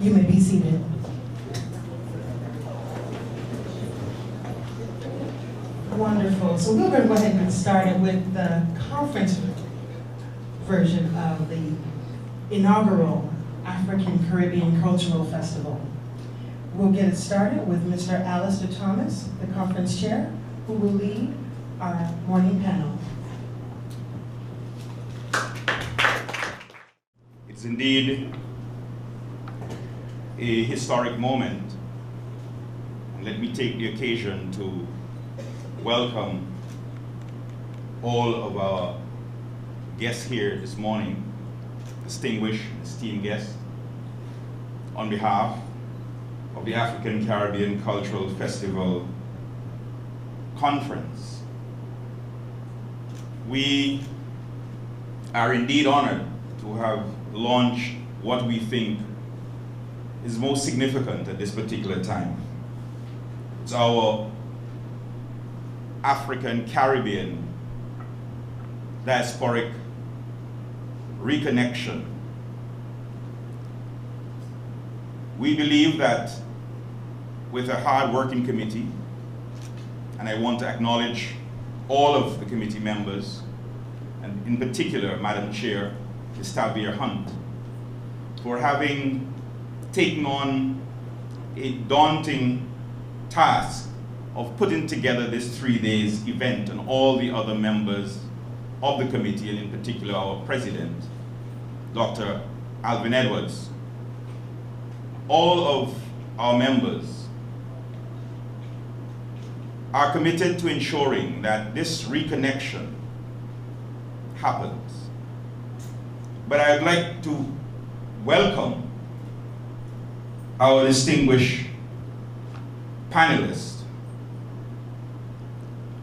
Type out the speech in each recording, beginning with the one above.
You may be seated. Wonderful. So we're going to go ahead and get started with the conference version of the inaugural African Caribbean Cultural Festival. We'll get it started with Mr. Alistair Thomas, the conference chair, who will lead our morning panel. It's indeed a historic moment. And let me take the occasion to welcome all of our guests here this morning, distinguished, esteemed guests, on behalf of the African Caribbean Cultural Festival Conference. We are indeed honored to have launched what we think is most significant at this particular time. It's our African Caribbean diasporic reconnection. We believe that with a hard-working committee, and I want to acknowledge all of the committee members, and in particular, Madam Chair, Ms. Tavia Hunt, for having taken on a daunting task of putting together this 3 days event, and all the other members of the committee, and in particular our president, Dr. Alvin Edwards. All of our members are committed to ensuring that this reconnection happens. But I would like to welcome our distinguished panelists.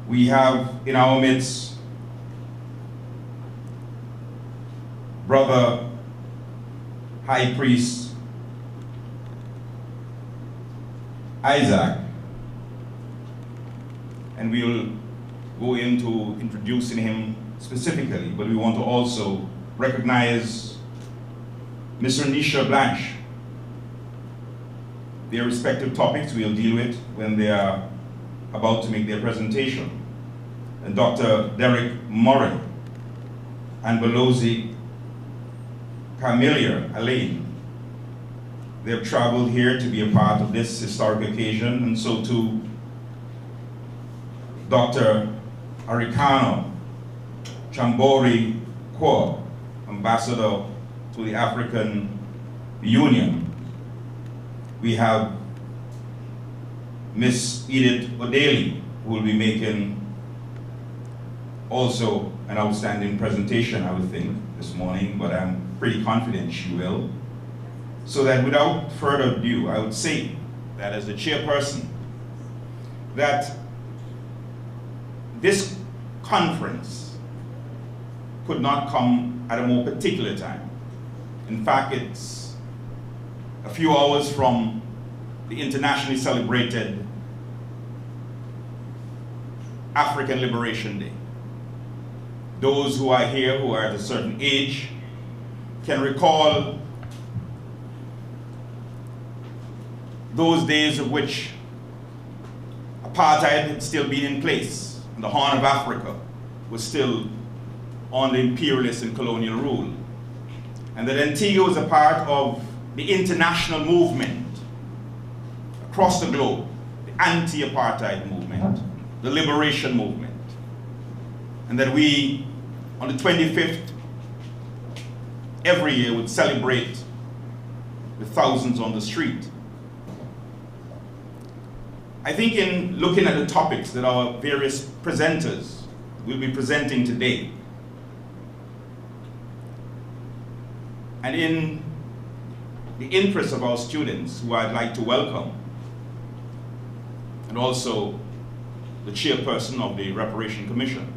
We have in our midst Brother High Priest Isaac, and we'll go into introducing him specifically, but we want to also recognize Mr. Nisha Blanche. Their respective topics we'll deal with when they are about to make their presentation. And Dr. Derek Murray and Balozi Camilla Alain. They have traveled here to be a part of this historic occasion, and so too Dr. Arikano Chambori Kwa, Ambassador to the African Union. We have Miss Edith O'Daly, who will be making also an outstanding presentation, I would think, this morning, but I'm pretty confident she will. So that without further ado, I would say that as the chairperson, that this conference could not come at a more particular time. In fact, it's a few hours from the internationally celebrated African Liberation Day. Those who are here who are at a certain age can recall those days of which apartheid had still been in place in the Horn of Africa, was still under imperialist and colonial rule, and that Antigua was a part of the international movement across the globe, the anti-apartheid movement, the liberation movement, and that we, on the 25th, every year would celebrate with thousands on the street. I think in looking at the topics that our various presenters will be presenting today, and in the interest of our students, who I'd like to welcome, and also the chairperson of the Reparation Commission,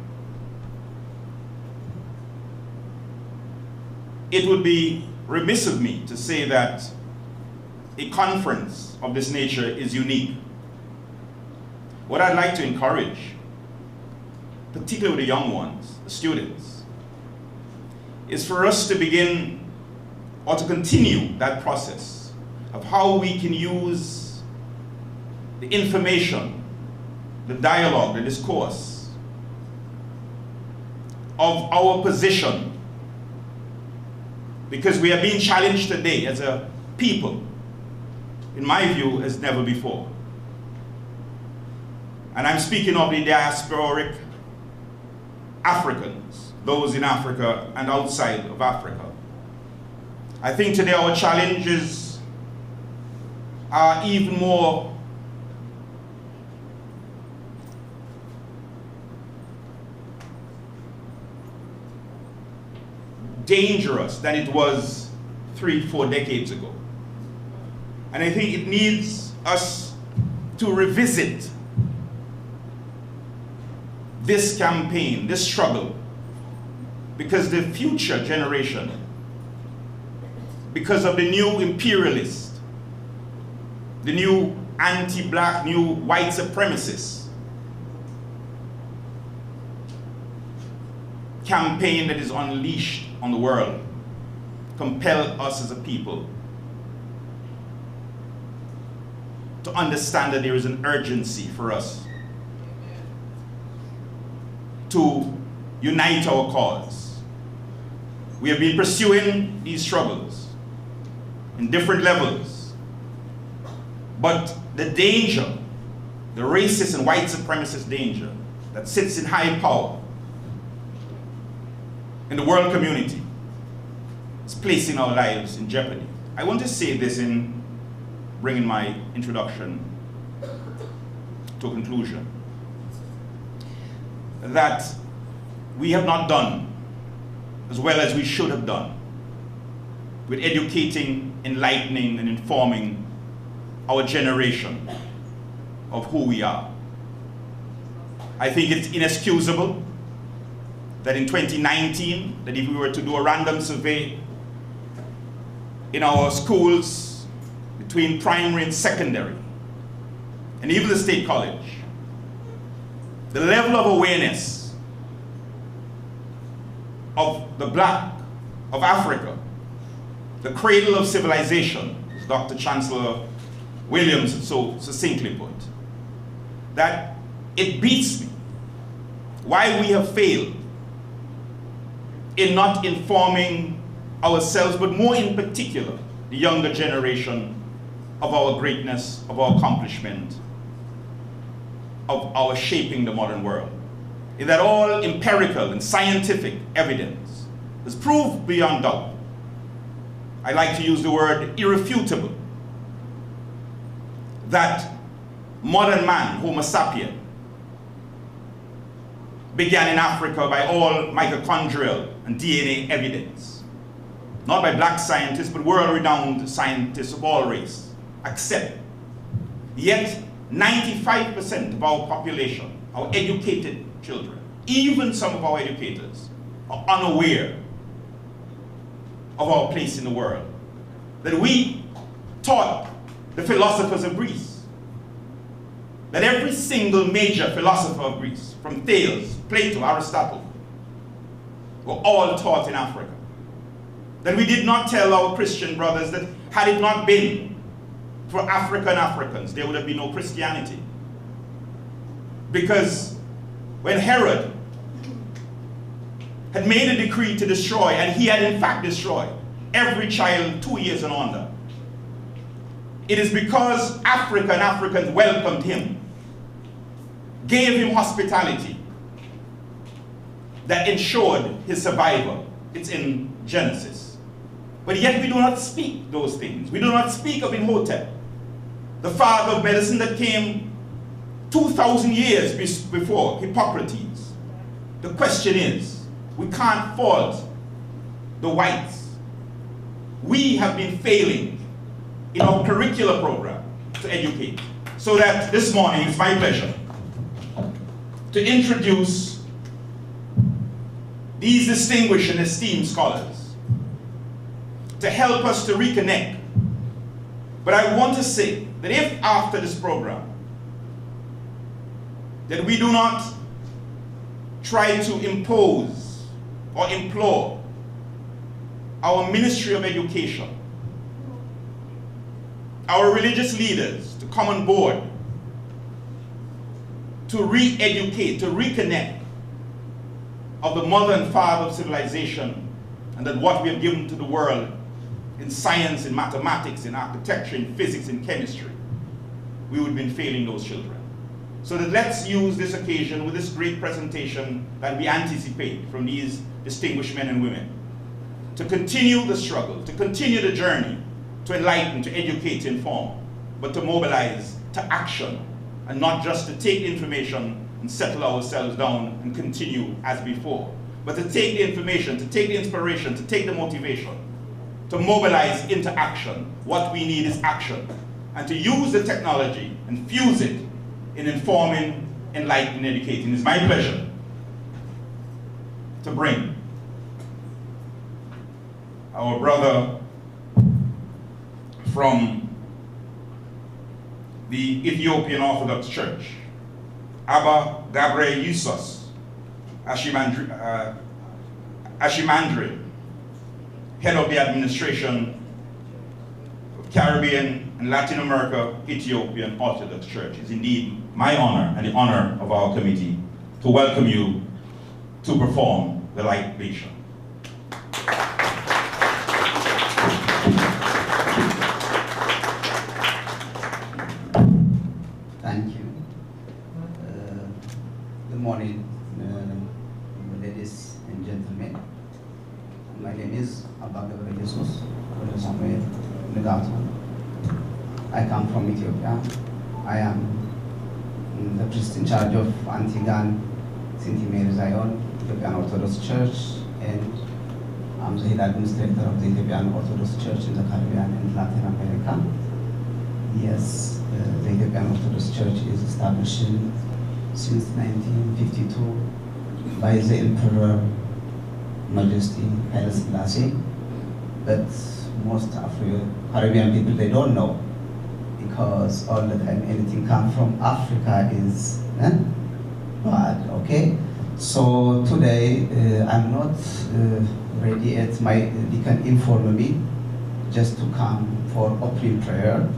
it would be remiss of me to say that a conference of this nature is unique. What I'd like to encourage, particularly the young ones, the students, is for us to begin or to continue that process of how we can use the information, the dialogue, the discourse of our position, because we are being challenged today as a people, in my view, as never before. And I'm speaking of the diasporic Africans, those in Africa and outside of Africa. I think today our challenges are even more dangerous than it was 3-4 decades ago. And I think it needs us to revisit this campaign, this struggle, because the future generation, because of the new imperialist, the new anti-black, new white supremacist campaign that is unleashed on the world, compel us as a people to understand that there is an urgency for us to unite our cause. We have been pursuing these struggles in different levels, but the danger, the racist and white supremacist danger that sits in high power in the world community is placing our lives in jeopardy. I want to say this in bringing my introduction to a conclusion, that we have not done as well as we should have done with educating, enlightening, and informing our generation of who we are. I think it's inexcusable that in 2019, that if we were to do a random survey in our schools between primary and secondary, and even the state college, the level of awareness of the black of Africa, the cradle of civilization, as Dr. Chancellor Williams so succinctly put, that it beats me why we have failed in not informing ourselves, but more in particular, the younger generation, of our greatness, of our accomplishment, of our shaping the modern world. Is that all empirical and scientific evidence has proved beyond doubt, I like to use the word irrefutable, that modern man, Homo sapien, began in Africa by all mitochondrial and DNA evidence. Not by black scientists, but world-renowned scientists of all race accept. Yet, 95% of our population, our educated children, even some of our educators, are unaware of our place in the world. That we taught the philosophers of Greece, that every single major philosopher of Greece, from Thales, Plato, Aristotle, were all taught in Africa. That we did not tell our Christian brothers that had it not been for African Africans, there would have been no Christianity. Because when Herod had made a decree to destroy, and he had in fact destroyed, every child 2 years and under. It is because Africa and Africans welcomed him, gave him hospitality, that ensured his survival. It's in Genesis. But yet we do not speak those things. We do not speak of Imhotep, the father of medicine that came 2,000 years before Hippocrates. The question is, we can't fault the whites. We have been failing in our curricular program to educate. So that this morning, it's my pleasure to introduce these distinguished and esteemed scholars to help us to reconnect. But I want to say that if after this program, that we do not try to impose or implore our Ministry of Education, our religious leaders to come on board, to re-educate, to reconnect of the mother and father of civilization, and that what we have given to the world in science, in mathematics, in architecture, in physics, in chemistry, we would have been failing those children. So that let's use this occasion with this great presentation that we anticipate from these distinguished men and women to continue the struggle, to continue the journey, to enlighten, to educate, to inform, but to mobilize to action, and not just to take information and settle ourselves down and continue as before, but to take the information, to take the inspiration, to take the motivation, to mobilize into action. What we need is action, and to use the technology and fuse it in informing, enlightening, educating. It's my pleasure to bring our brother from the Ethiopian Orthodox Church, Abba Gabriel Yusos Ashimandri, head of the administration of Caribbean and Latin America Ethiopian Orthodox Church. It's indeed my honor and the honor of our committee to welcome you to perform the libation. Thank you. Good morning, ladies and gentlemen. My name is Abba Gabriel Jesus Samuel Negato. I come from Ethiopia. I am the priest in charge of Antigan St. Mary Zion Ethiopian Orthodox Church, and I'm the head administrator of the Ethiopian Orthodox Church in the Caribbean and Latin America. Yes, the Ethiopian Orthodox Church is established since 1952 by the Emperor Majesty Haile Selassie, but most Caribbean people, they don't know, because all the time anything come from Africa is bad, okay? So today I'm not ready yet. My deacon informed me just to come for opening prayer.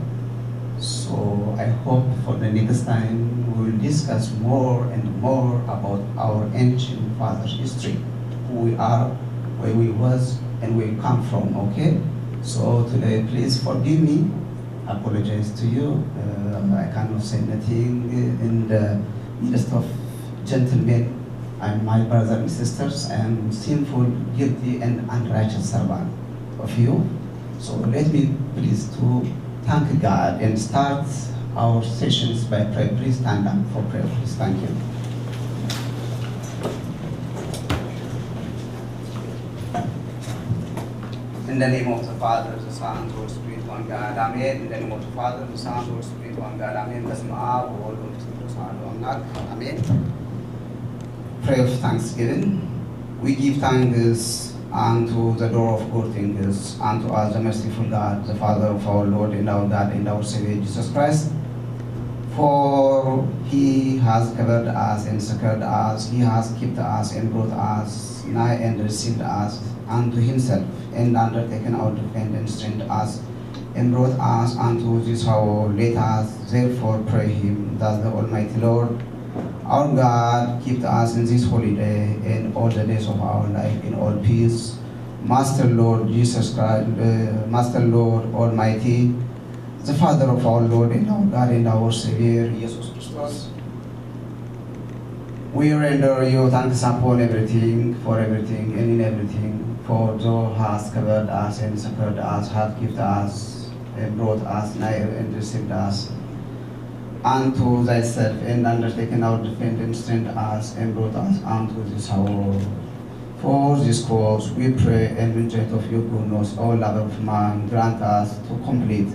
So I hope for the next time we will discuss more and more about our ancient father's history, who we are, where we was, and where we come from, okay? So today, please forgive me. I apologize to you. I cannot say nothing in the midst of gentlemen and my brothers and sisters. I am sinful, guilty, and unrighteous servant of you. So let me please to thank God and start our sessions by prayer. Please stand up for prayer, please. Thank you. In the name of the Father, the Son, and the Holy Spirit, one God, Amen. In the name of the Father, the Son, and the Holy Spirit, one God, Amen. በስመ አብ ወወልድ ወመንፈስ ቅዱስ አሐዱ አምላክ Amen. Prayer of thanksgiving. We give thanks unto the door of good things, unto us, the merciful God, the Father of our Lord and our God and our Savior Jesus Christ. For He has covered us and succored us, He has kept us and brought us nigh and received us unto Himself, and undertaken our defense and strengthened us, and brought us unto this hour. Let us therefore pray Him, that the Almighty Lord, Our God, keep us in this holiday and all the days of our life in all peace. Master Lord Jesus Christ, Master Lord Almighty, the Father of our Lord and our God and our Savior, Jesus Christ. We render you thanks upon everything, for everything, and in everything, for thou hast covered us and succored us, hast given us, and brought us nigh and received us unto thyself, and undertaken our defense, and strengthened us, and brought us unto this hour. For this cause we pray and entreat of your goodness, O love of man, grant us to complete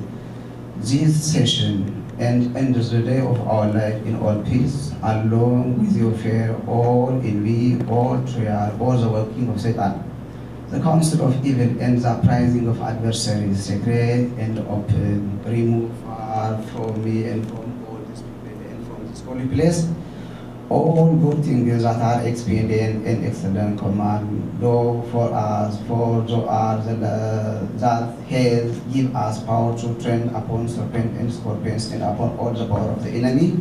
this session and end the day of our life in all peace, along with your fear, all envy, all trial, all the working of Satan, the counsel of evil, and the uprising of adversaries, secret and open. Remove far from me and from all this people and from this holy place all good things that are expedient and excellent command. Do for us, for thou art that has give us power to tread upon serpents and scorpions and upon all the power of the enemy.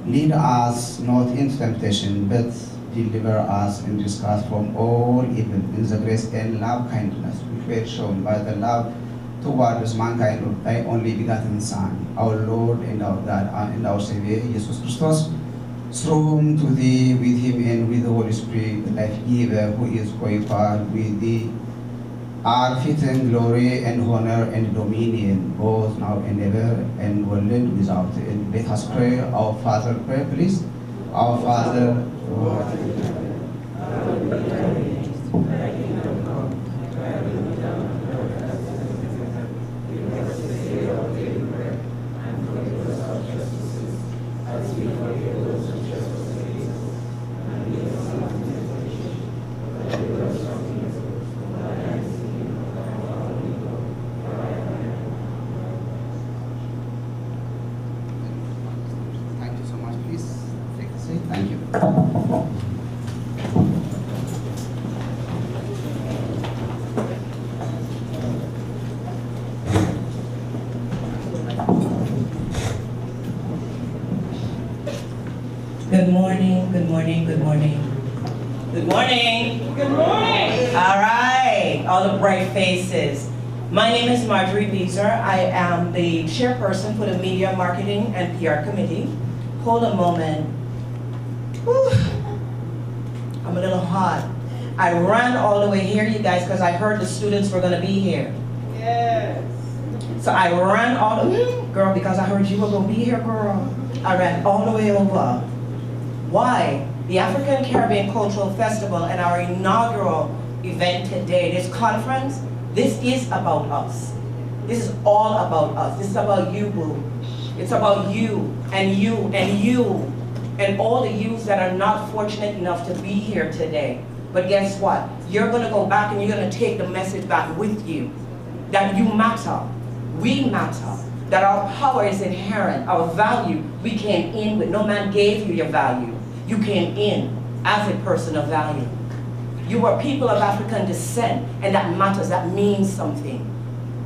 Lead us not into temptation, but deliver us in disgust from all evil, in the grace and love kindness which were shown by the love towards mankind of thy only begotten Son, our Lord and our God and our Savior, Jesus Christ. Thrown to thee with him and with the Holy Spirit, the life giver, who is glorified with thee, are fitting glory and honor and dominion, both now and ever, and world without end. Let us pray. Our Father, pray please. Our Father, who art in heaven, hallowed be thy name. Thy kingdom come, thy will be done on earth as it is in heaven. Give us this day our daily bread, and forgive us our trespasses, as we forgive those who trespass against us. And lead us not into temptation, but deliver us from evil. For thine is the kingdom, and the power, and the glory, forever and ever. Thank you so much. Please take a seat. Thank you. Good morning, good morning, good morning. Good morning. Good morning. All right, all the bright faces. My name is Marjorie Beezer. I am the chairperson for the Media Marketing and PR Committee. Hold a moment. Whew. I'm a little hot. I ran all the way here, you guys, because I heard the students were going to be here. Yes. So I ran all the, girl, because I heard you were going to be here, girl. I ran all the way over. Why? The African Caribbean Cultural Festival and our inaugural event today, this conference, this is about us. This is all about us. This is about you, boo. It's about you and you and you and all the youths that are not fortunate enough to be here today. But guess what? You're going to go back and you're going to take the message back with you. That you matter. We matter. That our power is inherent. Our value, we came in with. No man gave you your value. You came in as a person of value. You are people of African descent, and that matters. That means something.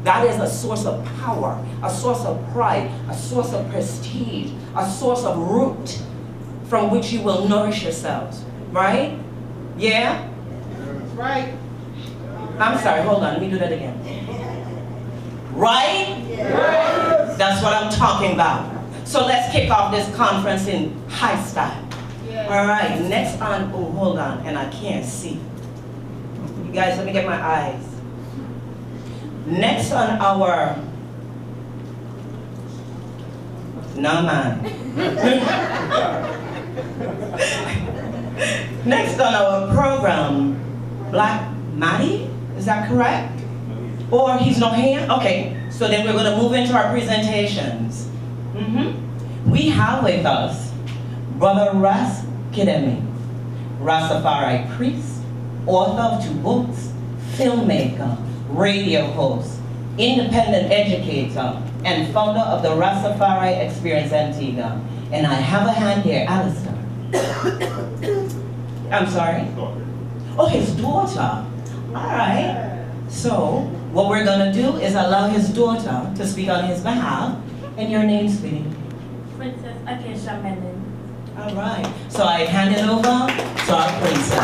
That is a source of power, a source of pride, a source of prestige, a source of root from which you will nourish yourselves. Right? Yeah? Right. I'm sorry, hold on, let me do that again. Right? Yes. That's what I'm talking about. So let's kick off this conference in high style. Yes. All right, next on, oh, hold on, and I can't see. You guys, let me get my eyes. Next on our, no man. Next on our program, Black Maddie, is that correct? Or he's not here? Okay, so then we're going to move into our presentations. We have with us Brother Ras Kidemi, Rastafari priest, author of 2 books, filmmaker, radio host, independent educator, and founder of the Rastafari Experience Antigua. And I have a hand here, Alistair. I'm sorry? Oh, his daughter. All right. So, what we're going to do is allow his daughter to speak on his behalf. And your name, sweetie? Princess Akeisha Menon. All right, so I hand it over to our princess.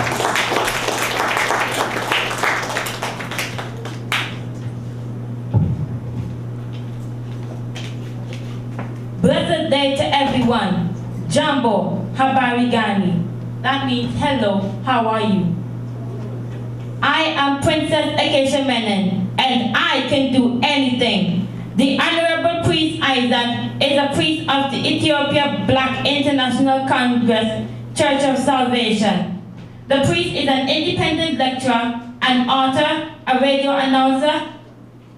Blessed day to everyone. Jambo, habari gani. That means hello, how are you? I am Princess Acacia Menon, and I can do anything. The Honorable Priest Isaac is a priest of the Ethiopia Black International Congress Church of Salvation. The priest is an independent lecturer, an author, a radio announcer.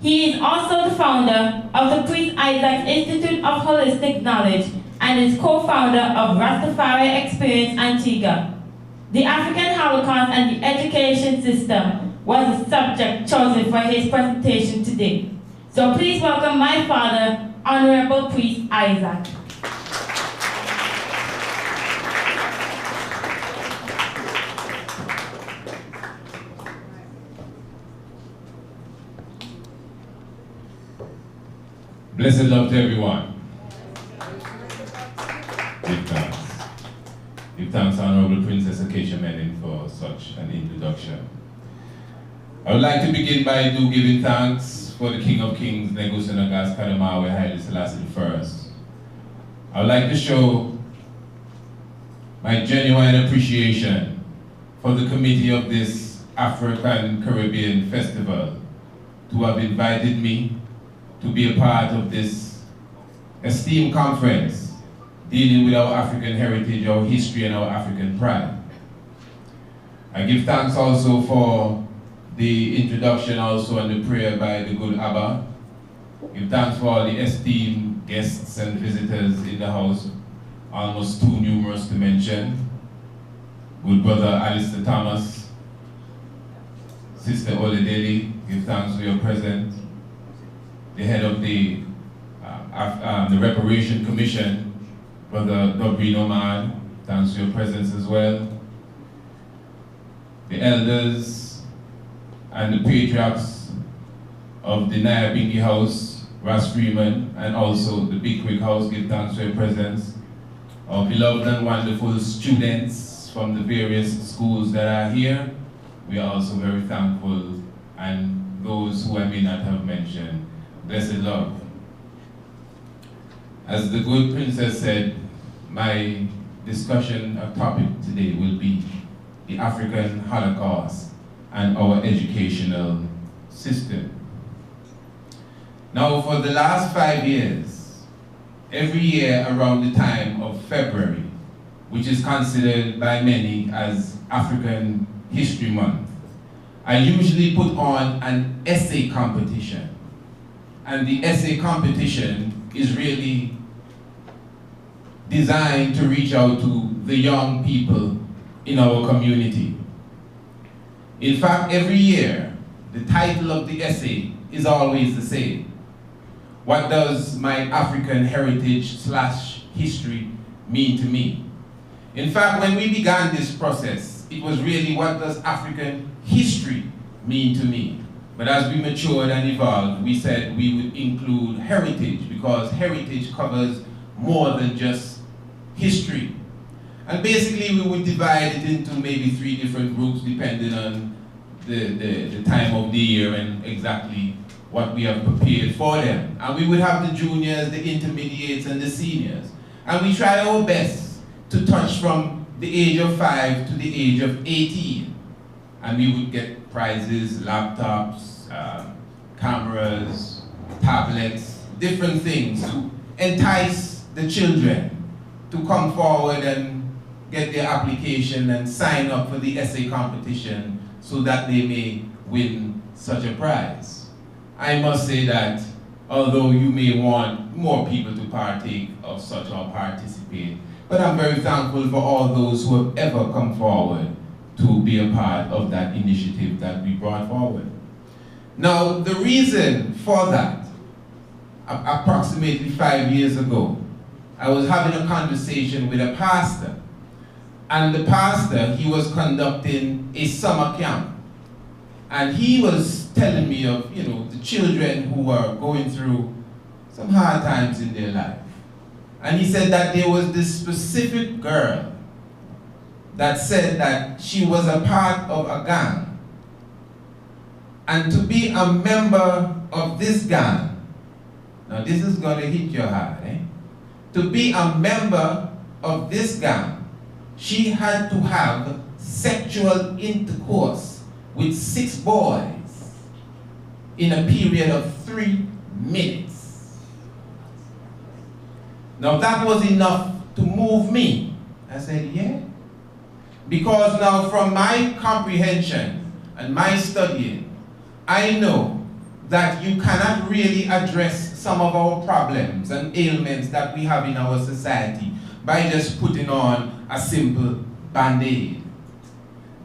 He is also the founder of the Priest Isaac Institute of Holistic Knowledge and is co-founder of Rastafari Experience Antigua. The African Holocaust and the education system was the subject chosen for his presentation today. So please welcome my father, Honorable Priest Isaac. Blessed love to everyone. Give thanks. Give thanks, Honorable Princess Acacia Menon, for such an introduction. I would like to begin by giving thanks for the King of Kings, Negus Nagas Kadamawe Haile Selassie I. I would like to show my genuine appreciation for the committee of this African Caribbean Festival to have invited me to be a part of this esteemed conference dealing with our African heritage, our history, and our African pride. I give thanks also for the introduction also and the prayer by the good Abba. Give thanks for all the esteemed guests and visitors in the house, almost too numerous to mention. Good brother Alistair Thomas, Sister Oledeli, give thanks for your presence. The head of the Reparation Commission, Brother Dobry Nomad, thanks for your presence as well. The elders and the patriarchs of the Nyabingi House, Ras Freeman, and also the Big Creek House, give thanks for your presence. Our beloved and wonderful students from the various schools that are here, we are also very thankful, and those who I may not have mentioned. Blessed love. As the good princess said, my discussion or topic today will be the African Holocaust and our educational system. Now, for the last 5 years, every year around the time of February, which is considered by many as African History Month, I usually put on an essay competition. And the essay competition is really designed to reach out to the young people in our community. In fact, every year, the title of the essay is always the same. What does my African heritage / history mean to me? In fact, when we began this process, it was really what does African history mean to me? But as we matured and evolved, we said we would include heritage because heritage covers more than just history. And basically we would divide it into maybe 3 different groups depending on the time of the year and exactly what we have prepared for them. And we would have the juniors, the intermediates, and the seniors. And we try our best to touch from the age of 5 to the age of 18. And we would get prizes, laptops, cameras, tablets, different things to entice the children to come forward and get their application and sign up for the essay competition so that they may win such a prize. I must say that although you may want more people to partake of such or participate, but I'm very thankful for all those who have ever come forward to be a part of that initiative that we brought forward. Now, the reason for that, approximately 5 years ago, I was having a conversation with a pastor. And the pastor, he was conducting a summer camp. And he was telling me of, the children who were going through some hard times in their life. And he said that there was this specific girl that said that she was a part of a gang. And to be a member of this gang, now this is going to hit your heart, eh? To be a member of this gang, she had to have sexual intercourse with 6 boys in a period of 3 minutes. Now that was enough to move me. I said, yeah. Because now from my comprehension and my studying, I know that you cannot really address some of our problems and ailments that we have in our society by just putting on a simple band-aid.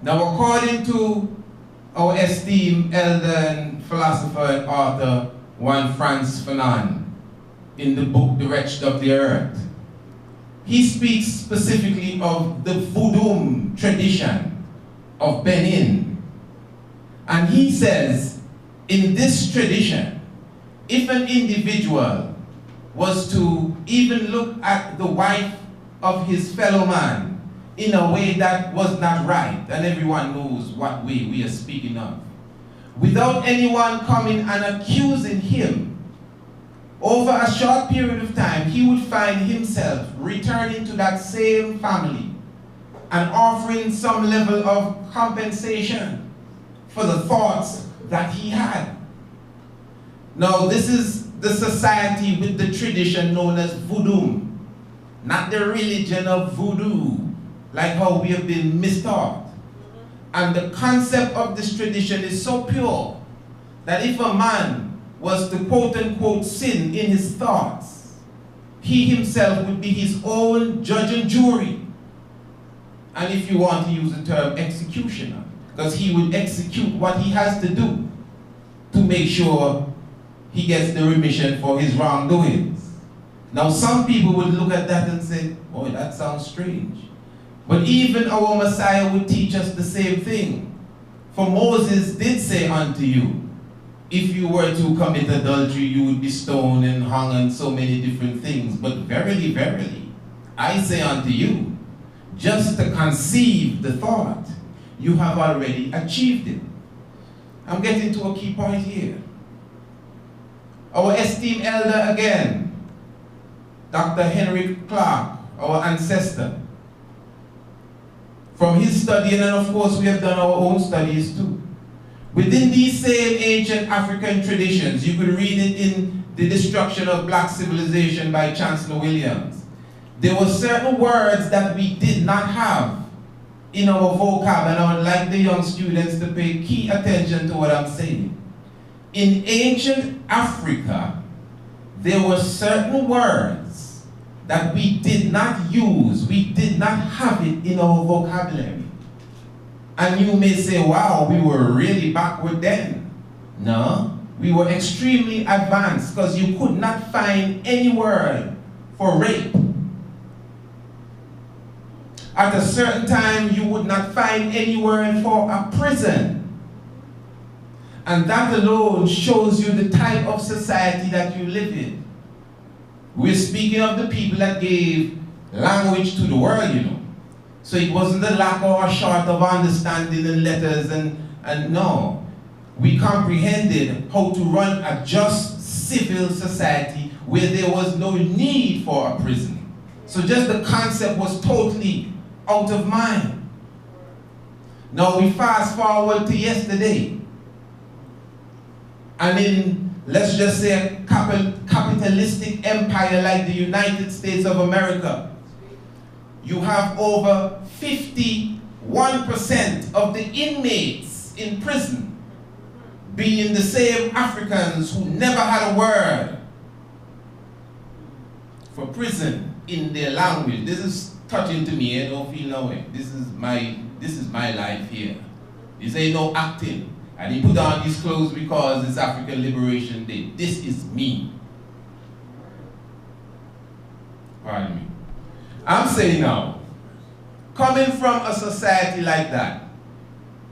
Now, according to our esteemed elder and philosopher and author, Juan Franz Fanon, in the book The Wretched of the Earth, he speaks specifically of the voodoo tradition of Benin. And he says, in this tradition, if an individual was to even look at the wife of his fellow man in a way that was not right, and everyone knows what way we are speaking of, without anyone coming and accusing him, over a short period of time, he would find himself returning to that same family and offering some level of compensation for the thoughts that he had. Now, this is the society with the tradition known as voodoo, not the religion of voodoo, like how we have been mistaught. And the concept of this tradition is so pure that if a man was to quote-unquote sin in his thoughts, he himself would be his own judge and jury. And if you want to use the term executioner, because he would execute what he has to do to make sure he gets the remission for his wrongdoings. Now some people would look at that and say, oh, that sounds strange. But even our Messiah would teach us the same thing. For Moses did say unto you, if you were to commit adultery, you would be stoned and hung and so many different things. But verily, verily, I say unto you, just to conceive the thought, you have already achieved it. I'm getting to a key point here. Our esteemed elder again, Dr. Henry Clark, our ancestor, from his study, and then of course we have done our own studies too. Within these same ancient African traditions, you could read it in The Destruction of Black Civilization by Chancellor Williams. There were certain words that we did not have in our vocab, and I would like the young students to pay key attention to what I'm saying. In ancient Africa, there were certain words that we did not use, we did not have it in our vocabulary. And you may say, wow, we were really backward then. No, we were extremely advanced because you could not find any word for rape. At a certain time, you would not find any word for a prison. And that alone shows you the type of society that you live in. We're speaking of the people that gave language to the world, you know. So it wasn't the lack or a short of understanding in letters and no. We comprehended how to run a just civil society where there was no need for a prison. So just the concept was totally out of mind. Now we fast forward to yesterday. And in, let's just say, a capitalistic empire like the United States of America, you have over 51% of the inmates in prison being the same Africans who never had a word for prison in their language. This is touching to me, I don't feel no way. This is my life here. This ain't no acting. I didn't put on these clothes because it's African Liberation Day. This is me. Pardon me. I'm saying now, coming from a society like that,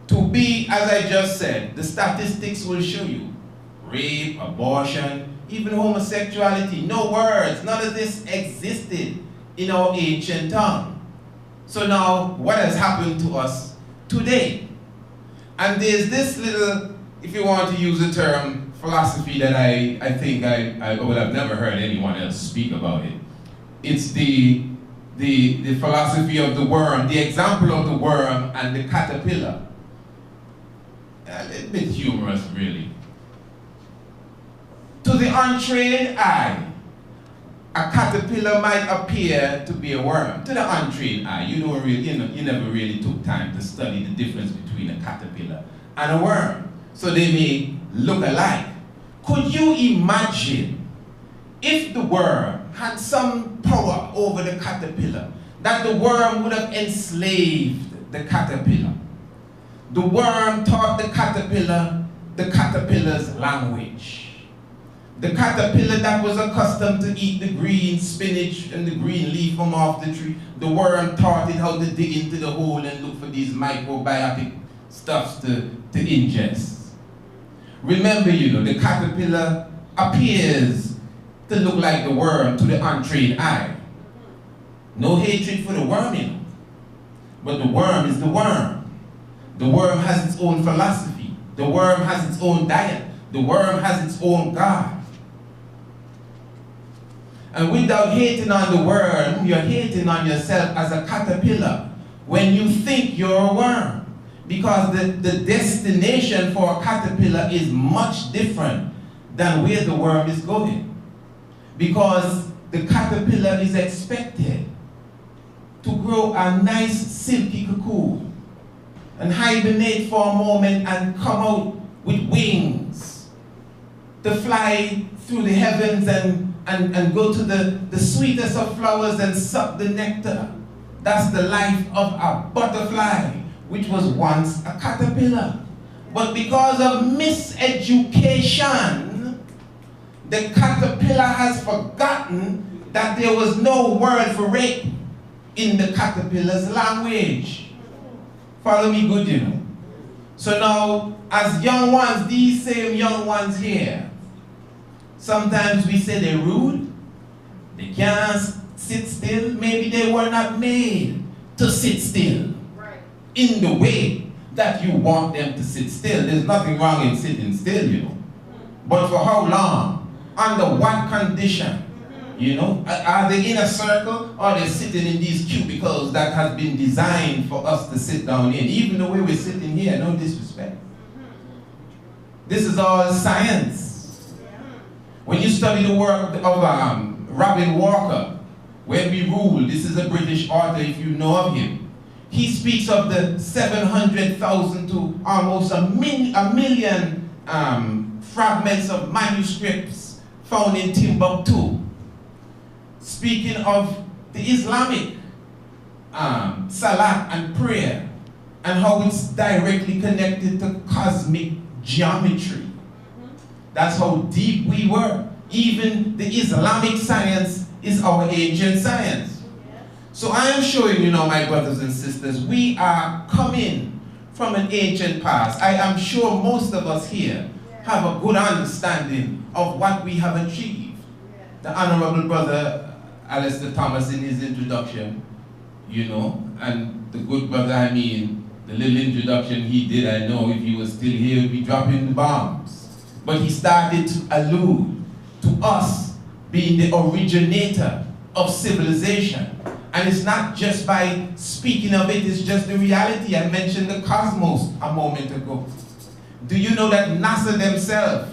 to be, as I just said, the statistics will show you, rape, abortion, even homosexuality, no words, none of this existed in our ancient tongue. So now, what has happened to us today? And there's this little, if you want to use the term, philosophy that I think I would have never heard anyone else speak about it. It's the philosophy of the worm, the example of the worm and the caterpillar. A little bit humorous, really. To the untrained eye, a caterpillar might appear to be a worm. To the untrained eye, you never really took time to study the difference between a caterpillar and a worm. So they may look alike. Could you imagine if the worm had some power over the caterpillar, that the worm would have enslaved the caterpillar? The worm taught the caterpillar's language. The caterpillar that was accustomed to eat the green spinach and the green leaf from off the tree, the worm taught it how to dig into the hole and look for these microbiotic stuffs to ingest. Remember, the caterpillar appears to look like the worm to the untrained eye. No hatred for the worm, but the worm is the worm. The worm has its own philosophy. The worm has its own diet. The worm has its own God. And without hating on the worm, you're hating on yourself as a caterpillar when you think you're a worm. Because the destination for a caterpillar is much different than where the worm is going. Because the caterpillar is expected to grow a nice silky cocoon and hibernate for a moment and come out with wings to fly through the heavens and go to the sweetest of flowers and suck the nectar. That's the life of a butterfly, which was once a caterpillar. But because of miseducation, the caterpillar has forgotten that there was no word for rape in the caterpillar's language. Follow me good, So now, as young ones, these same young ones here, sometimes we say they're rude, they can't sit still, maybe they were not made to sit still in the way that you want them to sit still. There's nothing wrong in sitting still, But for how long? Under what condition? Are they in a circle or are they sitting in these cubicles that has been designed for us to sit down in? Even the way we're sitting here, no disrespect. This is all science. When you study the work of Robin Walker, When We Rule, this is a British author if you know of him. He speaks of the 700,000 to almost a million fragments of manuscripts found in Timbuktu. Speaking of the Islamic salat and prayer and how it's directly connected to cosmic geometry. That's how deep we were. Even the Islamic science is our ancient science. So I am showing you now, my brothers and sisters, we are coming from an ancient past. I am sure most of us here have a good understanding of what we have achieved. The Honorable Brother Alistair Thomas in his introduction, and the good brother, the little introduction he did, I know if he was still here, he would be dropping the bombs. But he started to allude to us being the originator of civilization. And it's not just by speaking of it, it's just the reality. I mentioned the cosmos a moment ago. Do you know that NASA themselves,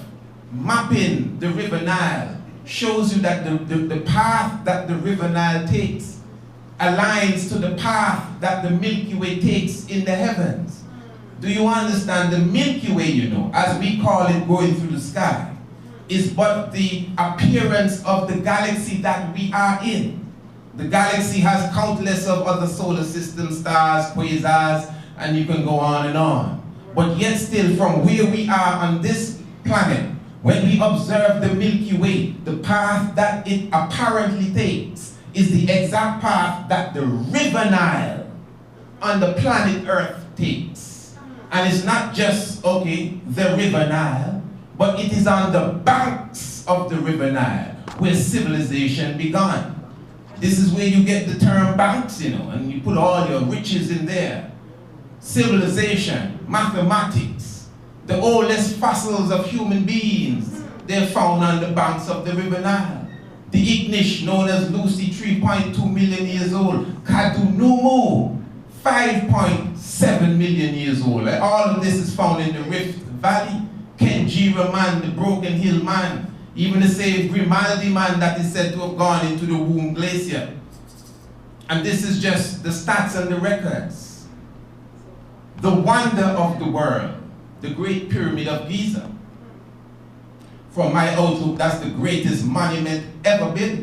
mapping the River Nile, shows you that the path that the River Nile takes aligns to the path that the Milky Way takes in the heavens? Do you understand? The Milky Way, as we call it going through the sky, is but the appearance of the galaxy that we are in. The galaxy has countless of other solar system stars, quasars, and you can go on and on. But yet still, from where we are on this planet, when we observe the Milky Way, the path that it apparently takes is the exact path that the River Nile on the planet Earth takes. And it's not just, the River Nile, but it is on the banks of the River Nile, where civilization began. This is where you get the term banks, you know, and you put all your riches in there. Civilization, mathematics, the oldest fossils of human beings, they're found on the banks of the River Nile. The Ignish, known as Lucy, 3.2 million years old. Kadunumu, 5.7 million years old. All of this is found in the Rift Valley. Kenjira man, the Broken Hill man, even the same Grimaldi man that is said to have gone into the Womb Glacier. And this is just the stats and the records. The wonder of the world, the Great Pyramid of Giza. From my outlook, that's the greatest monument ever built.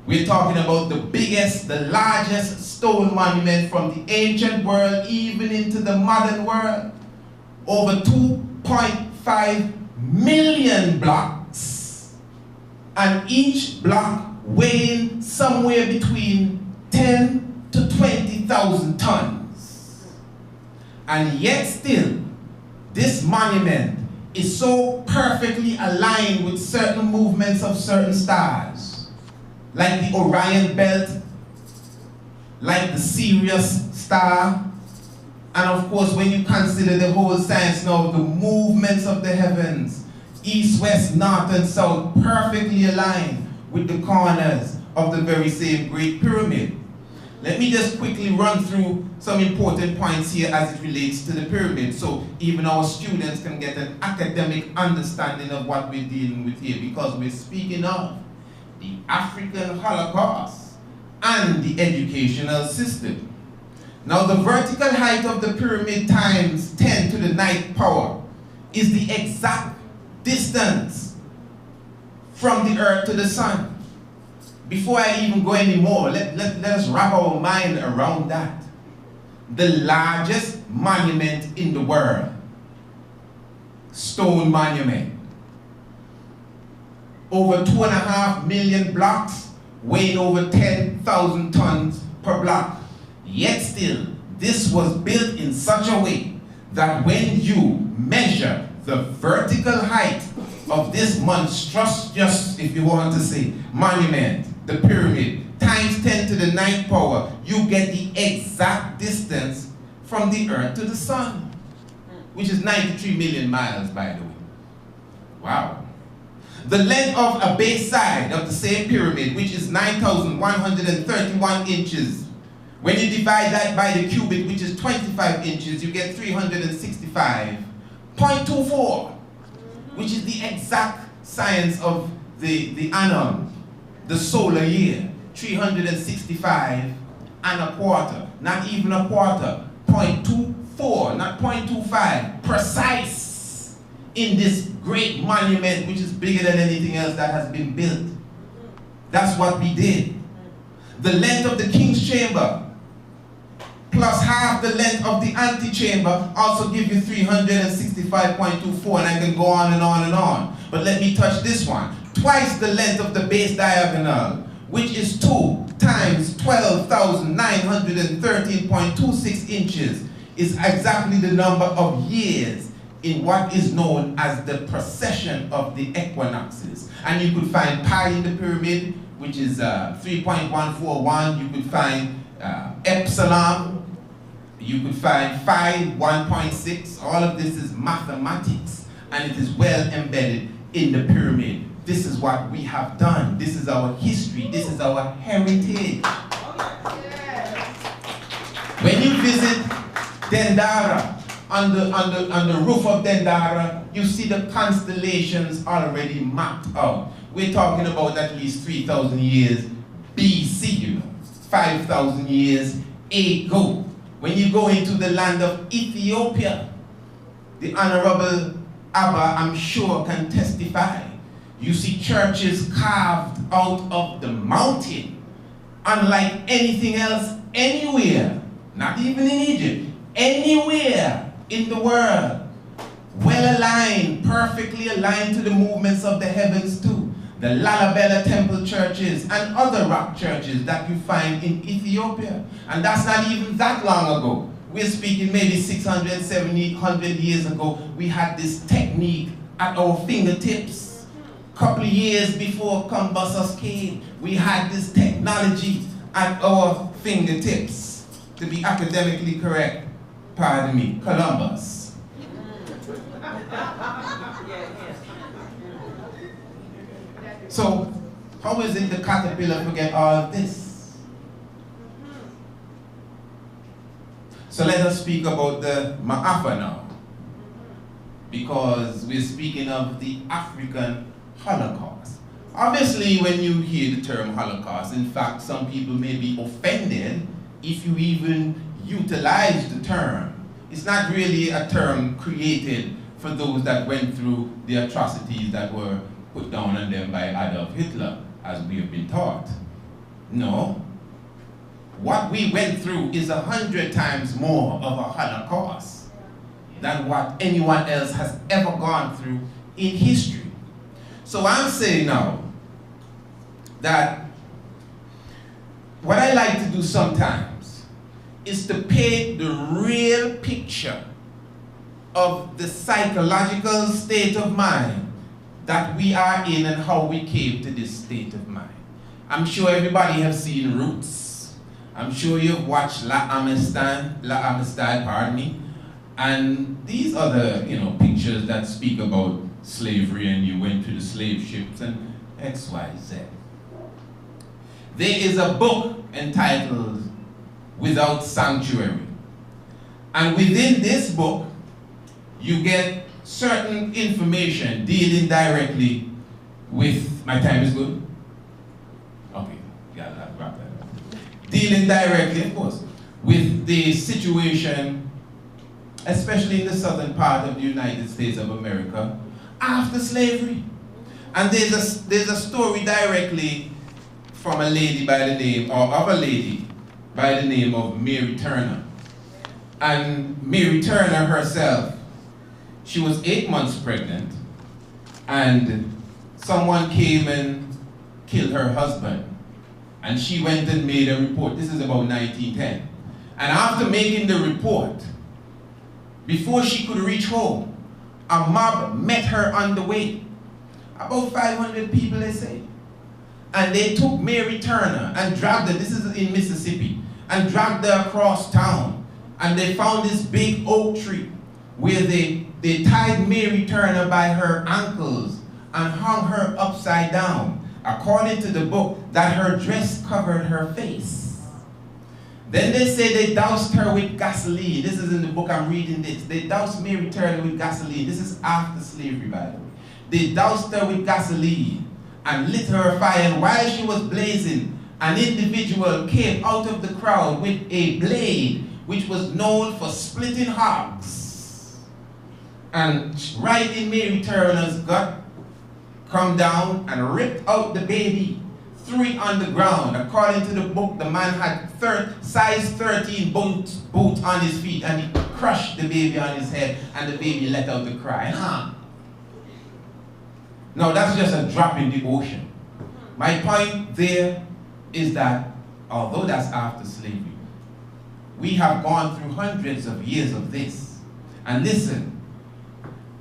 We're talking about the biggest, the largest stone monument from the ancient world, even into the modern world. Over 2.5 million blocks, and each block weighing somewhere between 10 to 20,000 tons. And yet still, this monument is so perfectly aligned with certain movements of certain stars, like the Orion Belt, like the Sirius star, and of course when you consider the whole science now of the movements of the heavens, east, west, north, and south, perfectly aligned with the corners of the very same Great Pyramid. Let me just quickly run through some important points here as it relates to the pyramid, so even our students can get an academic understanding of what we're dealing with here, because we're speaking of the African Holocaust and the educational system. Now, the vertical height of the pyramid times 10 to the 9th power is the exact distance from the earth to the sun. Before I even go any more, let us wrap our mind around that. The largest monument in the world, stone monument. Over 2.5 million blocks, weighing over 10,000 tons per block. Yet still, this was built in such a way that when you measure the vertical height of this monstrous, if you want to say, monument, the pyramid, times 10 to the 9th power, you get the exact distance from the earth to the sun, which is 93 million miles, by the way. Wow. The length of a base side of the same pyramid, which is 9,131 inches, when you divide that by the cubit, which is 25 inches, you get 365.24, which is the exact science of the annum, the solar year, 365 and a quarter, not even a quarter, 0.24, not 0.25, precise in this great monument, which is bigger than anything else that has been built. That's what we did. The length of the king's chamber, plus half the length of the antechamber, also give you 365.24, and I can go on and on and on. But let me touch this one. Twice the length of the base diagonal, which is 2 times 12,913.26 inches, is exactly the number of years in what is known as the precession of the equinoxes. And you could find pi in the pyramid, which is 3.141. You could find epsilon. You could find phi, 1.6. All of this is mathematics, and it is well embedded in the pyramid. This is what we have done. This is our history. This is our heritage. When you visit Dendara, on the roof of Dendara, you see the constellations already mapped out. We're talking about at least 3,000 years BC, you know, 5,000 years ago. When you go into the land of Ethiopia, the Honorable Abba, I'm sure, can testify. You see churches carved out of the mountain, unlike anything else anywhere, not even in Egypt, anywhere in the world. Well aligned, perfectly aligned to the movements of the heavens too. The Lalibela temple churches and other rock churches that you find in Ethiopia. And that's not even that long ago. We're speaking maybe 600, 700 years ago. We had this technique at our fingertips. A couple of years before Columbus came, we had this technology at our fingertips. To be academically correct, pardon me, Columbus. So, how is it the caterpillar forget all of this? So let us speak about the Ma'afa now, because we're speaking of the African Holocaust. Obviously, when you hear the term Holocaust, in fact, some people may be offended if you even utilize the term. It's not really a term created for those that went through the atrocities that were put down on them by Adolf Hitler, as we have been taught. No. What we went through is 100 times more of a Holocaust than what anyone else has ever gone through in history. So I'm saying now that what I like to do sometimes is to paint the real picture of the psychological state of mind that we are in and how we came to this state of mind. I'm sure everybody has seen Roots. I'm sure you've watched L'Amistad, pardon me, and these other, pictures that speak about slavery and you went to the slave ships and X, Y, Z. There is a book entitled Without Sanctuary. And within this book, you get certain information dealing directly with, my time is good? Okay, yeah, I'll wrap that up. Dealing directly, of course, with the situation, especially in the southern part of the United States of America, after slavery. And there's a story directly from a lady by the name, or of a lady by the name of Mary Turner. And Mary Turner herself, she was 8 months pregnant, and someone came and killed her husband. And she went and made a report. This is about 1910. And after making the report, before she could reach home, a mob met her on the way. About 500 people, they say. And they took Mary Turner and dragged her, this is in Mississippi, and dragged her across town. And they found this big oak tree where they tied Mary Turner by her ankles and hung her upside down. According to the book, that her dress covered her face. Then they say they doused her with gasoline. This is in the book, I'm reading this. They doused Mary Turner with gasoline. This is after slavery, by the way. They doused her with gasoline and lit her a fire. And while she was blazing, an individual came out of the crowd with a blade which was known for splitting hogs. And right in Mary Turner's gut, come down and ripped out the baby, threw it on the ground. According to the book, the man had size 13 boot on his feet, and he crushed the baby on his head, and the baby let out the cry. Now that's just a drop in the ocean. My point there is that although that's after slavery, we have gone through hundreds of years of this. And listen,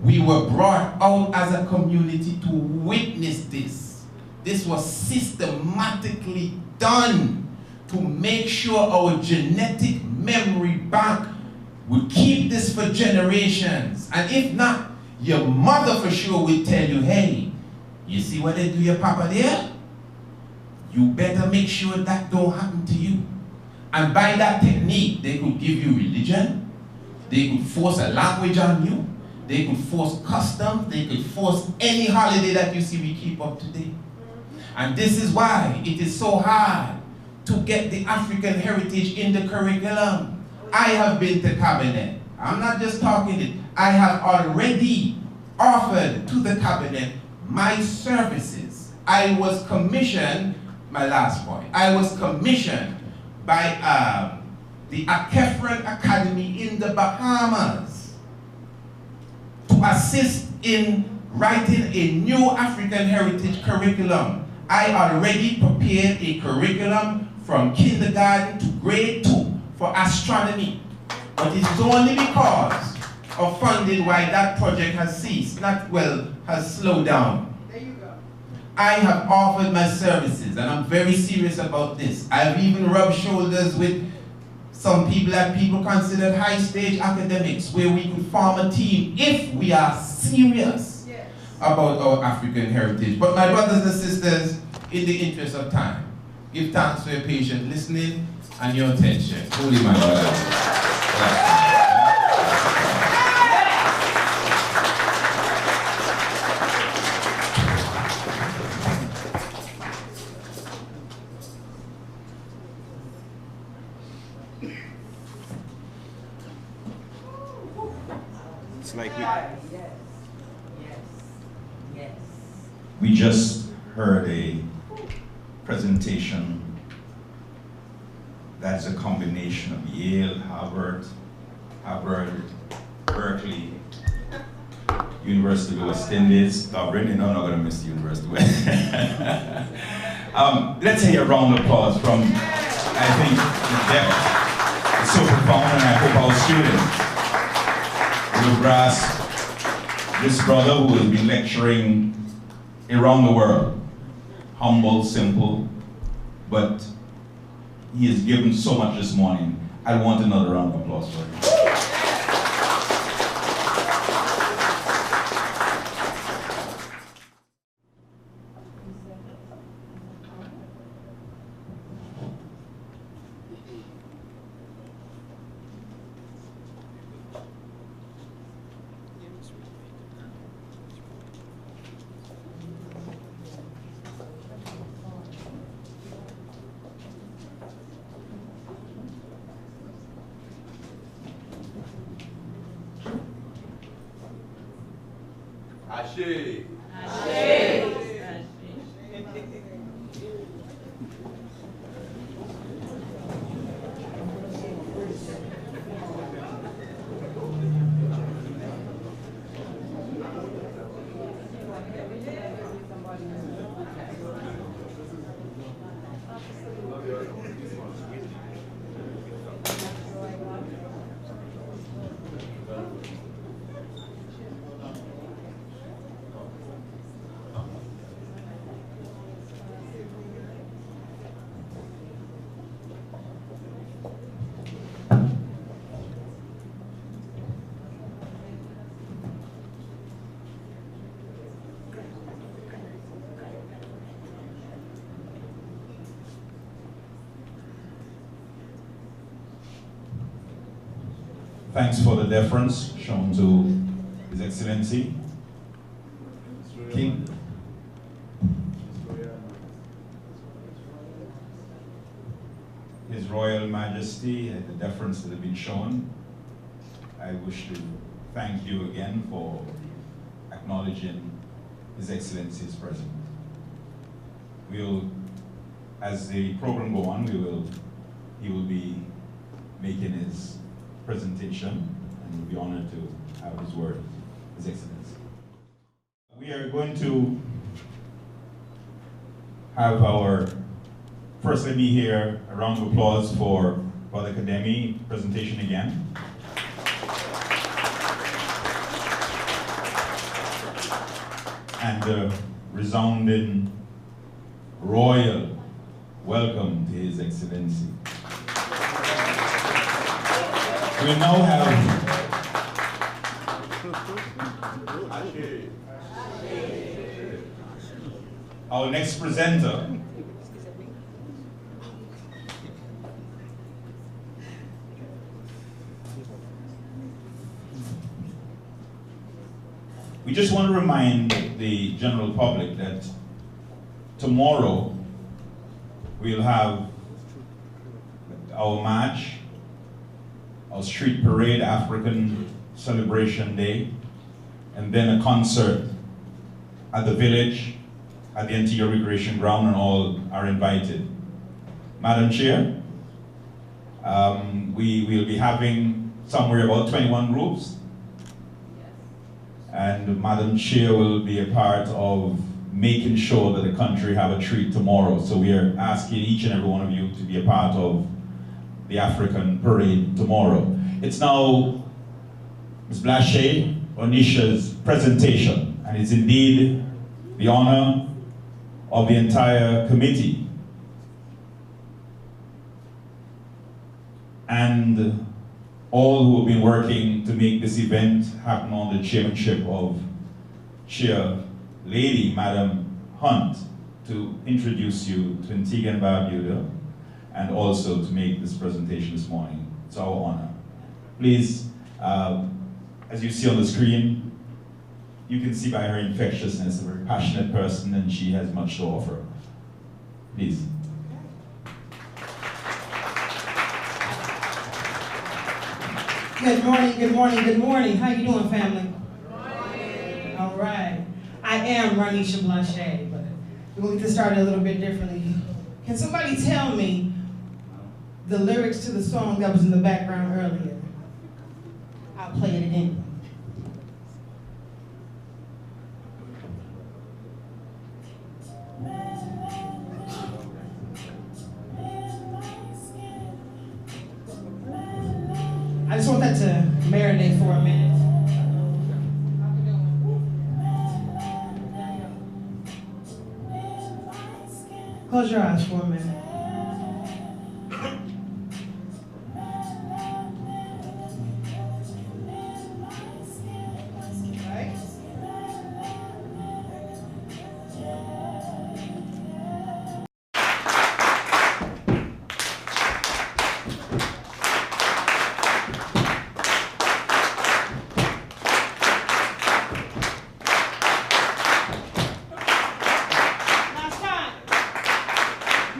we were brought out as a community to witness this. This was systematically done to make sure our genetic memory bank would keep this for generations. And if not, your mother for sure will tell you, hey, you see what they do your papa there? You better make sure that don't happen to you. And by that technique, they could give you religion, they could force a language on you, they could force customs, they could force any holiday that you see we keep up today. And this is why it is so hard to get the African heritage in the curriculum. I have been to cabinet. I'm not just talking it. I have already offered to the cabinet my services. I was commissioned, my last point, I was commissioned by the Akefren Academy in the Bahamas to assist in writing a new African heritage curriculum. I already prepared a curriculum from kindergarten to grade 2 for astronomy. But it's only because of funding why that project has ceased, has slowed down. There you go. I have offered my services, and I'm very serious about this. I've even rubbed shoulders with some people that people consider high-stage academics, where we could form a team if we are serious about our African heritage. But my brothers and sisters, in the interest of time, give thanks for your patient listening and your attention. Holy my God. It's like Yes. we just heard a presentation that's a combination of Yale, Harvard, Berkeley, University of West Indies. Dublin, I'm not going to miss the University of West. Let's say a round of applause from, I think, the depth. It's so profound, and I hope our students will grasp this brother who has been lecturing around the world. Humble, simple, but he has given so much this morning. I want another round of applause for him. Ashe. Thanks for the deference shown to His Excellency, King. His Royal Majesty, and the deference that has been shown. I wish to thank you again for acknowledging His Excellency's presence. We'll, as the program go on, he will be making his presentation, and we'll be honored to have his word, His Excellency. We are going to have our, first let me hear a round of applause for Brother Kademi presentation again. And a resounding royal welcome to His Excellency. We now have our next presenter. We just want to remind the general public that tomorrow we'll have our march, our street parade, African Celebration Day, and then a concert at the village, at the Antigua Recreation Ground, and all are invited. Madam Chair, we will be having somewhere about 21 groups, and Madam Chair will be a part of making sure that the country have a treat tomorrow. So we are asking each and every one of you to be a part of the African parade tomorrow. It's now Ms. Blaché Onisha's presentation, and it's indeed the honor of the entire committee and all who have been working to make this event happen on the chairmanship of Chair Lady Madam Hunt, to introduce you to Antigua and Barbuda and also to make this presentation this morning. It's our honor. Please, as you see on the screen, you can see by her infectiousness, a very passionate person, and she has much to offer. Please. Good morning, good morning, good morning. How you doing, family? Good morning. All right. I am Ranisha Blaché, but we're going to get started a little bit differently. Can somebody tell me the lyrics to the song that was in the background earlier? I'll play it again. I just want that to marinate for a minute. Close your eyes for a minute. Right? Last time.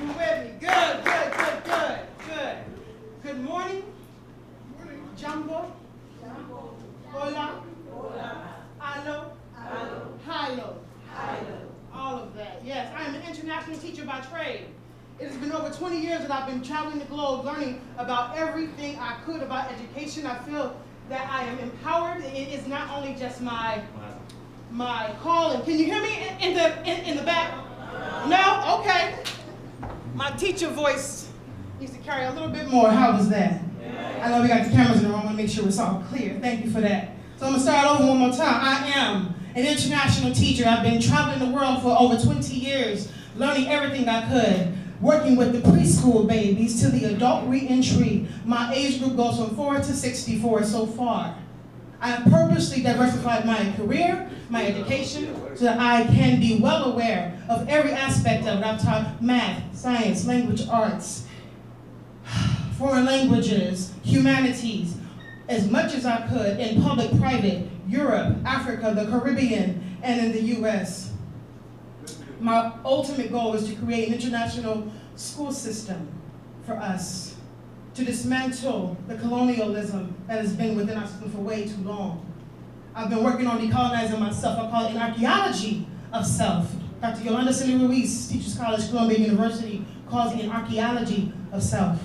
You with me? Good, good, good, good, good. Good morning. Jumbo. Hola. Alo. Hilo. All of that. Yes, I am an international teacher by trade. It has been over 20 years that I've been traveling the globe learning about everything I could about education. I feel that I am empowered. It is not only just my calling. Can you hear me in the back? No? Okay. My teacher voice needs to carry a little bit more. How was that? I know we got the cameras in the room. I want to make sure it's all clear. Thank you for that. So I'm going to start over one more time. I am an international teacher. I've been traveling the world for over 20 years, learning everything I could, working with the preschool babies to the adult reentry. My age group goes from 4 to 64 so far. I have purposely diversified my career, my education, so that I can be well aware of every aspect of it. I've taught math, science, language arts, foreign languages, humanities, as much as I could in public, private, Europe, Africa, the Caribbean, and in the US. My ultimate goal is to create an international school system for us, to dismantle the colonialism that has been within our system for way too long. I've been working on decolonizing myself. I call it an archaeology of self. Dr. Yolanda Cindy Ruiz, Teachers College, Columbia University, calls it an archaeology of self.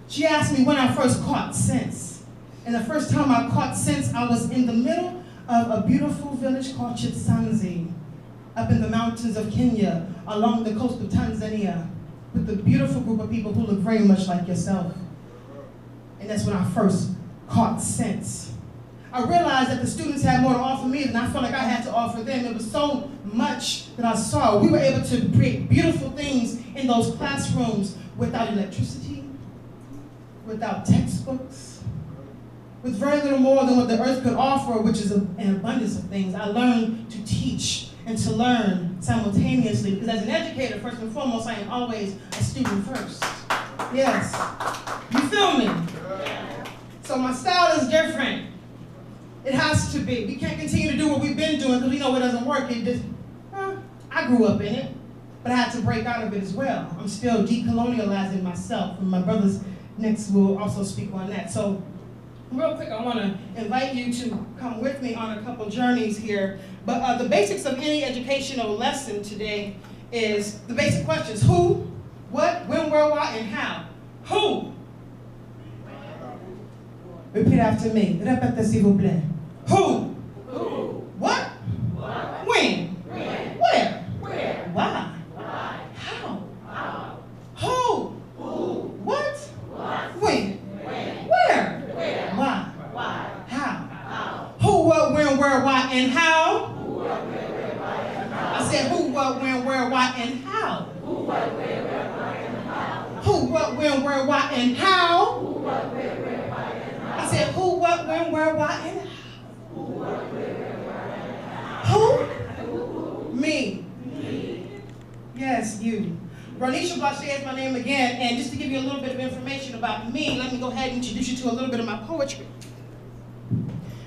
She asked me when I first caught sense. And the first time I caught sense, I was in the middle of a beautiful village called Chitsanzi, up in the mountains of Kenya, along the coast of Tanzania, with a beautiful group of people who look very much like yourself. And that's when I first caught sense. I realized that the students had more to offer me than I felt like I had to offer them. It was so much that I saw. We were able to create beautiful things in those classrooms without electricity, without textbooks, with very little more than what the earth could offer, which is an abundance of things. I learned to teach and to learn simultaneously, because as an educator, first and foremost, I am always a student first. Yes. You feel me? So my style is different. It has to be. We can't continue to do what we've been doing because we know it doesn't work. I grew up in it, but I had to break out of it as well. I'm still decolonializing myself, and my brothers next will also speak on that. So real quick, I want to invite you to come with me on a couple journeys here. But the basics of any educational lesson today is the basic questions. Who, what, when, where, why, and how. Who? Repeat after me. Répétez s'il vous plaît. Who? What? When? Where? Why? How? Who? What? When? Where? Why? How? and how? I said who, what, when, where, why, and how. Who, what, when, where, why, and how. I said who, what, when, where, why, and how. Who? Me. Yes, you. Ronisha Blaché is my name again, and just to give you a little bit of information about me, let me go ahead and introduce you to a little bit of my poetry.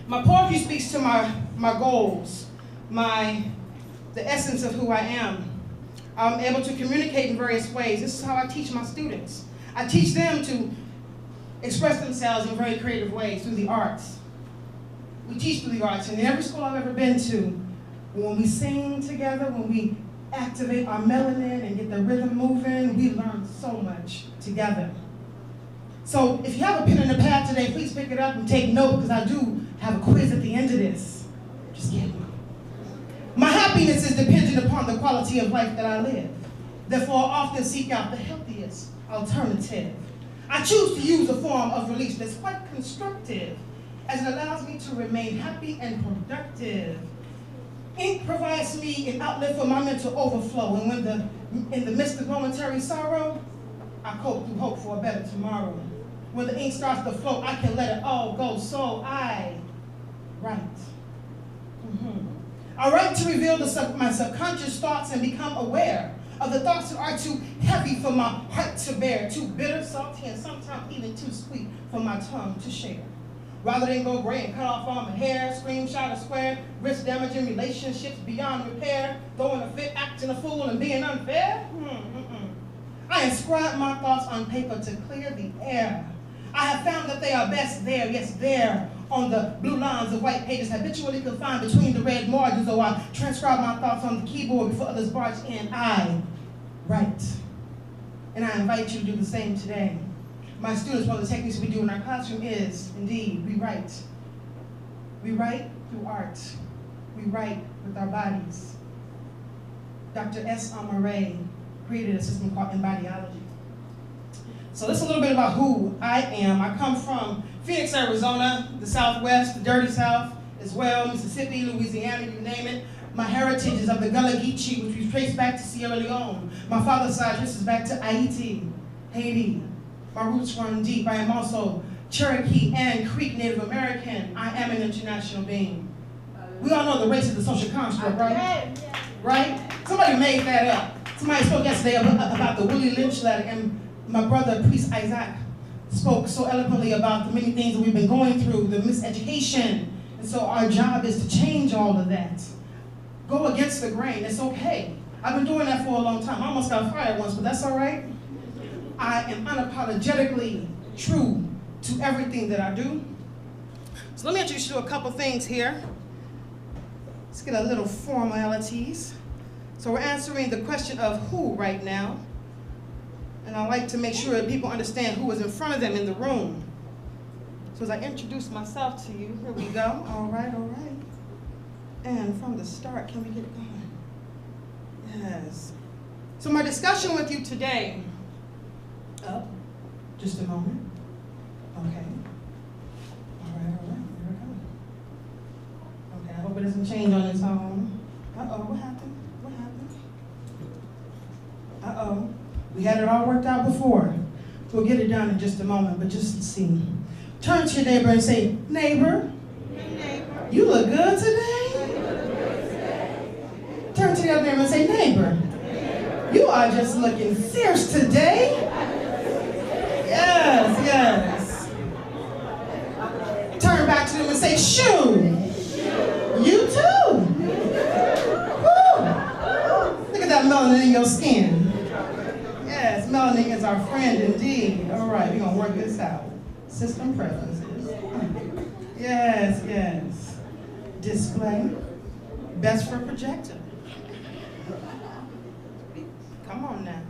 My poetry speaks to my goals, the essence of who I am. I'm able to communicate in various ways. This is how I teach my students. I teach them to express themselves in very creative ways through the arts. We teach through the arts, and in every school I've ever been to, when we sing together, when we activate our melanin and get the rhythm moving, we learn so much together. So if you have a pen and a pad today, please pick it up and take note, because I do have a quiz at the end of this. Just kidding. My happiness is dependent upon the quality of life that I live. Therefore, I often seek out the healthiest alternative. I choose to use a form of release that's quite constructive, as it allows me to remain happy and productive. Ink provides me an outlet for my mental overflow, and when in the midst of momentary sorrow, I cope through hope for a better tomorrow. When the ink starts to flow, I can let it all go, so I write. I write to reveal my subconscious thoughts and become aware of the thoughts that are too heavy for my heart to bear, too bitter, salty, and sometimes even too sweet for my tongue to share. Rather than go gray and cut off all my hair, scream, shout, or swear, risk damaging relationships beyond repair, throwing a fit, acting a fool, and being unfair, I inscribe my thoughts on paper to clear the air. I have found that they are best there, yes, there, on the blue lines of white pages, habitually confined between the red margins, or I transcribe my thoughts on the keyboard before others barge in. I write. And I invite you to do the same today. My students, one of the techniques we do in our classroom is, indeed, we write. We write through art. We write with our bodies. Dr. S. Amaray created a system called Embodiology. So this is a little bit about who I am. I come from Phoenix, Arizona, the Southwest, the dirty South as well, Mississippi, Louisiana, you name it. My heritage is of the Gullah Geechee, which we trace back to Sierra Leone. My father's side traces back to Haiti, Haiti. My roots run deep. I am also Cherokee and Creek Native American. I am an international being. We all know the race is the social construct, right? Right? Somebody made that up. Somebody spoke yesterday about the Willie Lynch letter, and my brother, Priest Isaac, spoke so eloquently about the many things that we've been going through, the miseducation. And so our job is to change all of that. Go against the grain, it's okay. I've been doing that for a long time. I almost got fired once, but that's all right. I am unapologetically true to everything that I do. So let me introduce you to a couple things here. Let's get a little formalities. So we're answering the question of who right now. And I like to make sure that people understand who is in front of them in the room. So as I introduce myself to you, here we go. All right, all right. And from the start, can we get it going? Yes. So my discussion with you today, just a moment. Okay. All right, here we go. Okay, I hope it doesn't change on its own. Uh-oh, what happened? What happened? Uh-oh. We had it all worked out before. We'll get it done in just a moment, but just see. Turn to your neighbor and say, neighbor, you look good today. Turn to the other neighbor and say, neighbor, you are just looking fierce today. Yes, yes. Turn back to them and say, shoo, you too. Woo. Look at that melanin in your skin. Yes, melanin is our friend indeed. All right, we're gonna work this out. System preferences. Yes, yes. Display. Best for projector. Come on now.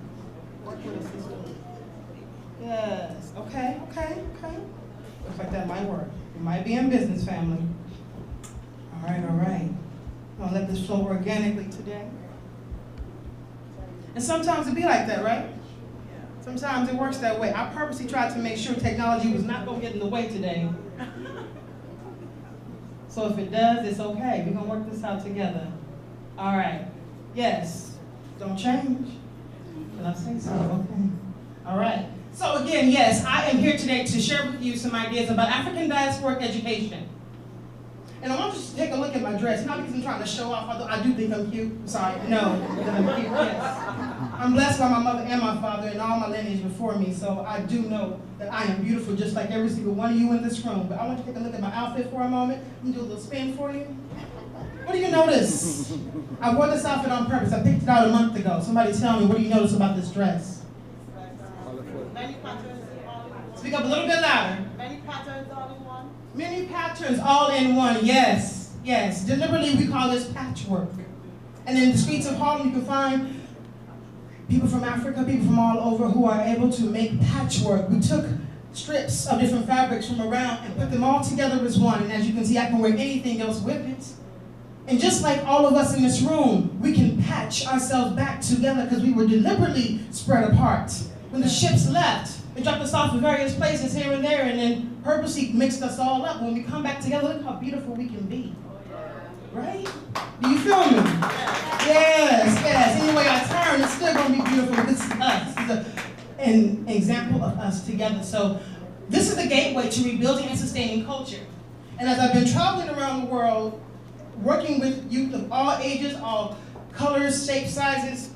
Work with a system. Yes. Okay, okay, okay. Looks like that might work. You might be in business, family. All right, all right. I'm gonna let this flow organically today. And sometimes it be like that, right? Sometimes it works that way. I purposely tried to make sure technology was not gonna get in the way today. So if it does, it's okay. We're gonna work this out together. All right. Yes. Don't change. Can I say so? Okay. All right. So again, yes, I am here today to share with you some ideas about African diasporic education. And I want you to take a look at my dress, not because I'm trying to show off, although I do think I'm cute. I'm sorry. No, because I'm cute, yes. I'm blessed by my mother and my father and all my lineage before me, so I do know that I am beautiful just like every single one of you in this room. But I want you to take a look at my outfit for a moment. Let me do a little spin for you. What do you notice? I wore this outfit on purpose. I picked it out a month ago. Somebody tell me, what do you notice about this dress? Many patterns all in one. Speak up a little bit louder. Many patterns all in one. Many patterns all in one, yes, yes. Deliberately we call this patchwork. And in the streets of Harlem you can find people from Africa, people from all over who are able to make patchwork. We took strips of different fabrics from around and put them all together as one. And as you can see, I can wear anything else with it. And just like all of us in this room, we can patch ourselves back together because we were deliberately spread apart. When the ships left, they dropped us off in various places here and there and then purposely mixed us all up. When we come back together, look how beautiful we can be. Right? Do you feel me? Yes, yes. Any way I turn, it's still going to be beautiful. This is us. This is an example of us together. So this is the gateway to rebuilding and sustaining culture. And as I've been traveling around the world, working with youth of all ages, all colors, shapes, sizes,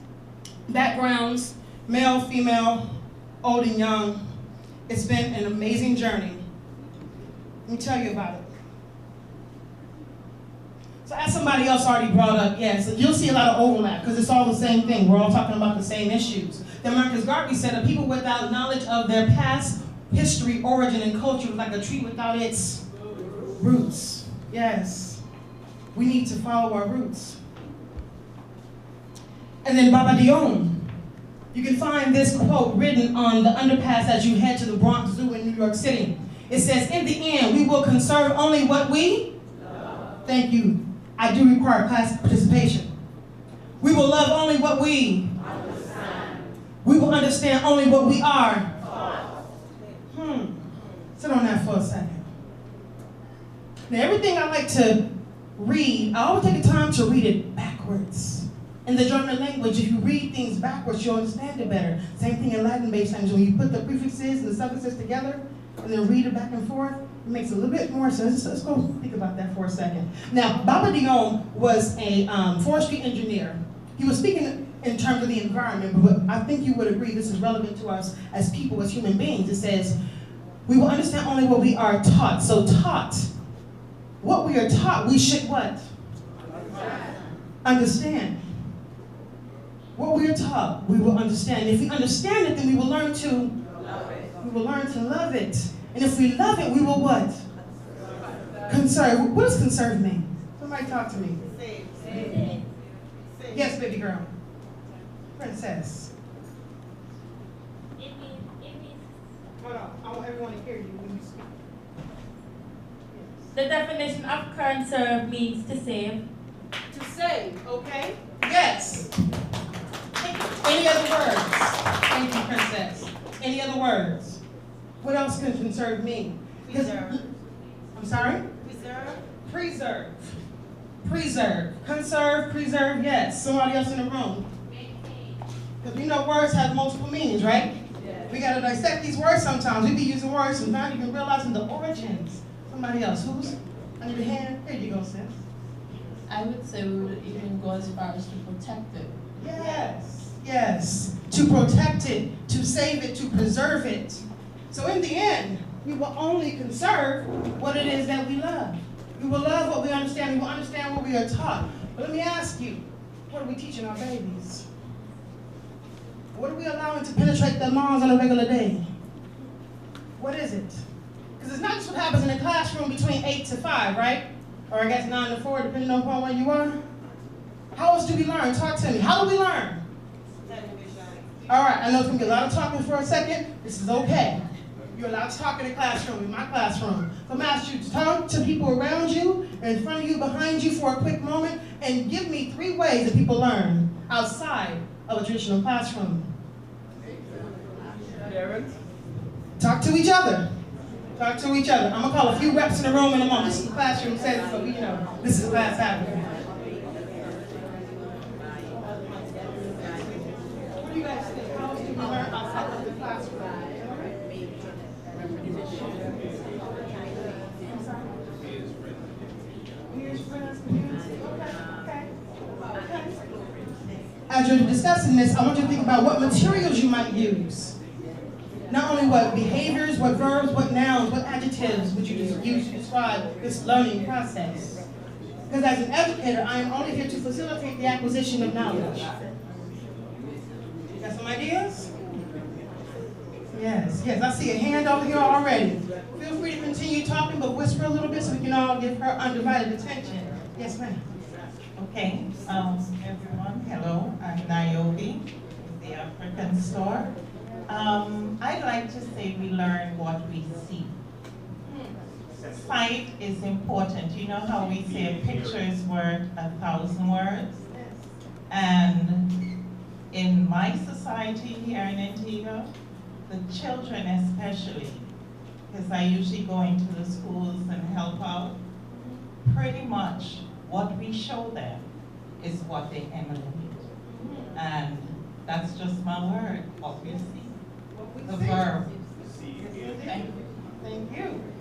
backgrounds, male, female, old and young, it's been an amazing journey. Let me tell you about it. So as somebody else already brought up, yes, you'll see a lot of overlap because it's all the same thing. We're all talking about the same issues. Then Marcus Garvey said that people without knowledge of their past history, origin, and culture is like a tree without its roots. Yes, we need to follow our roots. And then Baba Dione. You can find this quote written on the underpass as you head to the Bronx Zoo in New York City. It says, in the end, we will conserve only what we love. Thank you. I do require class participation. We will love only what we understand. We will understand only what we are. Sit on that for a second. Now, everything I like to read, I always take the time to read it backwards. In the German language, if you read things backwards, you'll understand it better. Same thing in Latin-based language. When you put the prefixes and the suffixes together and then read it back and forth, it makes a little bit more sense. So let's go think about that for a second. Now, Baba Dione was a forestry engineer. He was speaking in terms of the environment, but I think you would agree this is relevant to us as people, as human beings. It says, we will understand only what we are taught. So taught, what we are taught, we should what? Understand. What we are taught, we will understand. If we understand it, then we will learn to love it. We will learn to love it. And if we love it, we will what? Conserve. What does conserve mean? Somebody talk to me. Save. Save. Yes, baby girl. Princess. It means Hold on. I want everyone to hear you when you speak. the definition of conserve means to save. To save, okay? Yes. Any other words? Thank you, Princess. Any other words? What else can conserve mean? Preserve. I'm sorry? Preserve. Preserve. Preserve. Conserve, preserve, yes. Somebody else in the room. Because we know words have multiple meanings, right? Yes. We got to dissect these words sometimes. We be using words and not even realizing the origins. Somebody else. Who's under your hand? Here you go, sis. I would say we would even go as far as to protect it. Yes, yes. To protect it, to save it, to preserve it. So in the end, we will only conserve what it is that we love. We will love what we understand. We will understand what we are taught. But let me ask you, what are we teaching our babies? What are we allowing to penetrate their minds on a regular day? What is it? Because it's not just what happens in the classroom between 8 to 5, right? Or I guess 9 to 4, depending on where you are. How else do we learn? Talk to me. How do we learn? Television. All right, I know it's going to be a lot of talking for a second. This is okay. You're allowed to talk in the classroom, in my classroom. So I'm going to ask you to talk to people around you, in front of you, behind you for a quick moment, and give me 3 ways that people learn outside of a traditional classroom. Parents. Talk to each other. Talk to each other. I'm gonna call a few reps in the room in a moment. This is the classroom setting, so we know this is class happening. What do you guys think? How else do we learn outside of the classroom? As you're discussing this, I want you to think about what materials you might use. Not only what behaviors, what verbs, what nouns, what adjectives would you use to describe this learning process. Because as an educator, I am only here to facilitate the acquisition of knowledge. Got some ideas? Yes, I see a hand over here already. Feel free to continue talking, but whisper a little bit so we can all give her undivided attention. Yes, ma'am. Okay, everyone, hello, I'm Niobe, the African store. I'd like to say we learn what we see. Sight is important. You know how we say a picture is worth 1,000 words? And in my society here in Antigua, the children especially, because I usually go into the schools and help out, pretty much what we show them is what they emulate. And that's just my word, obviously. The verb.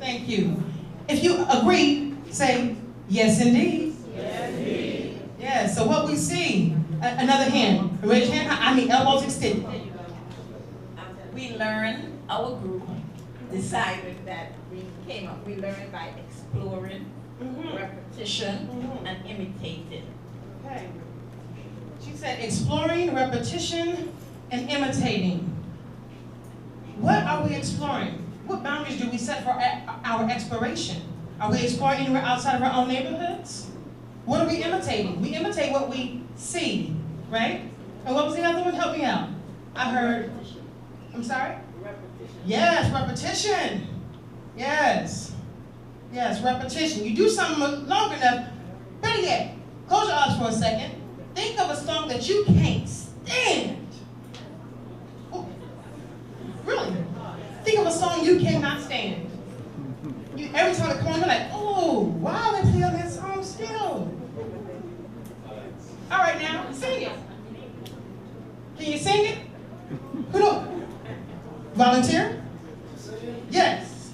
Thank you. If you agree, say, yes indeed. Yes, indeed. Yeah, so what we see, another hand, raise your hand, I mean elbows extended. We learned, our group decided that we learned by exploring, repetition, and imitating. Okay. She said exploring, repetition, and imitating. What are we exploring? What boundaries do we set for our exploration? Are we exploring anywhere outside of our own neighborhoods? What are we imitating? We imitate what we see, right? And what was the other one? Help me out. I heard, I'm sorry? Repetition. Yes, repetition. Yes, repetition. You do something long enough, better yet, close your eyes for a second. Think of a song that you can't stand. Oh, really? Think of a song you cannot stand. Every time it comes on, you're like, oh, wow, they play on that song still. All right, now, sing it. Can you sing it? Who knows? Volunteer? Yes.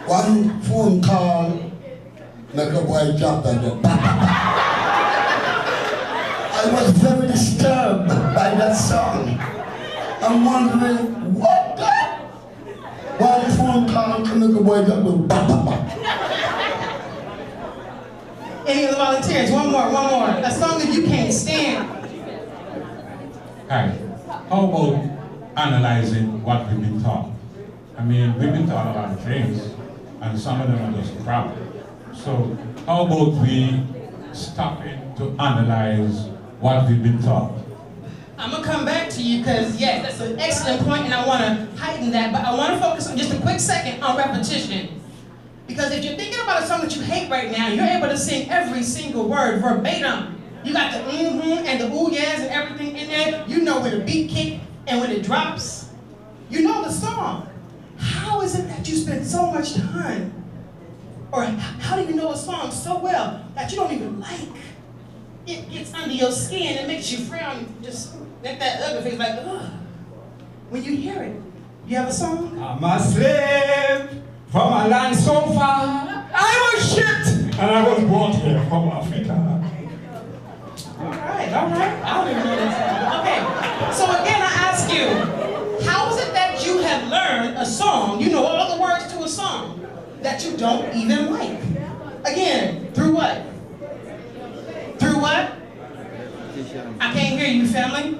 One phone call, make a boy jump and the I was very disturbed by that song. I'm wondering, what that? One phone call can make a boy jump and Any of the volunteers? One more. A song that you can't stand. Hi. How about analyzing what we've been taught? I mean, we've been taught a lot of things, and some of them are just crap. So how about we stop in to analyze what we've been taught? I'm gonna come back to you because yes, that's an excellent point and I wanna heighten that, but I wanna focus on just a quick second on repetition. Because if you're thinking about a song that you hate right now, you're able to sing every single word verbatim. You got the and the ooh yeahs and everything in there. You know when the beat kick and when it drops. You know the song. How is it that you spend so much time? Or how do you know a song so well that you don't even like? It gets under your skin and makes you frown, just like that ugly face, like, ugh. When you hear it, you have a song? I'm a slave from a land so far. I was shipped and I was brought here from Africa. All right. I don't even know that song. Okay, so again, I ask you, how is it that you have learned a song, you know all the words to a song, that you don't even like? Again, through what? Through what? I can't hear you, family.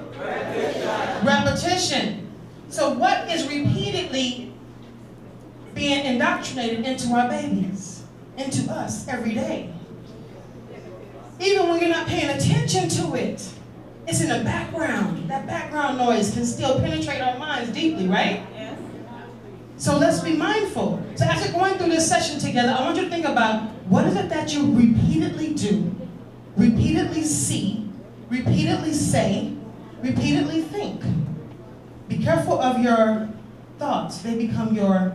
Repetition. So what is repeatedly being indoctrinated into our babies, into us every day? Even when you're not paying attention to it, it's in the background. That background noise can still penetrate our minds deeply, right? Yes. So let's be mindful. So as we're going through this session together, I want you to think about what is it that you repeatedly do, repeatedly see, repeatedly say, repeatedly think. Be careful of your thoughts. They become your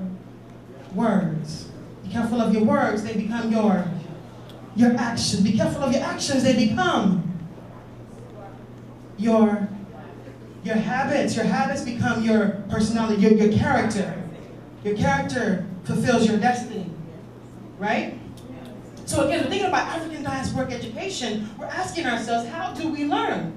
words. Be careful of your words. They become your actions. Be careful of your actions. They become your habits. Your habits become your personality, your character. Your character fulfills your destiny, right? So again, we're thinking about African diasporic education. We're asking ourselves, how do we learn?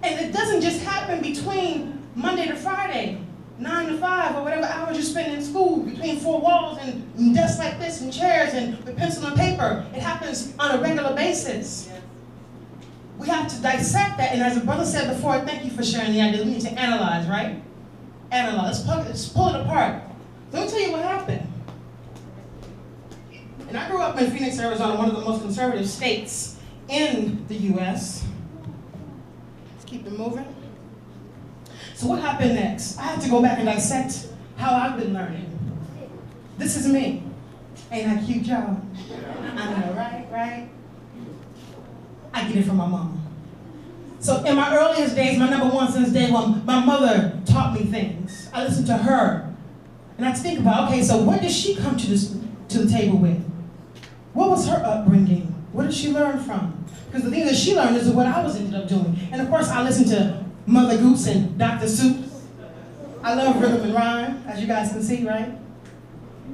And it doesn't just happen between Monday to Friday, 9 to 5, or whatever hours you spend in school, between four walls and desks like this and chairs and with pencil and paper. It happens on a regular basis. We have to dissect that, and as a brother said before, thank you for sharing the idea, we need to analyze, right? Analyze, let's pull it apart. Let me tell you what happened. And I grew up in Phoenix, Arizona, one of the most conservative states in the US. Let's keep it moving. So what happened next? I had to go back and dissect how I've been learning. This is me. Ain't I cute, y'all? I know, right? I get it from my mom. So in my earliest days, my number one since day one, my mother taught me things. I listened to her. And I had to think about, okay, so what did she come to the table with? What was her upbringing? What did she learn from? Because the thing that she learned is what I was ended up doing. And of course, I listened to Mother Goose and Dr. Seuss. I love rhythm and rhyme, as you guys can see, right?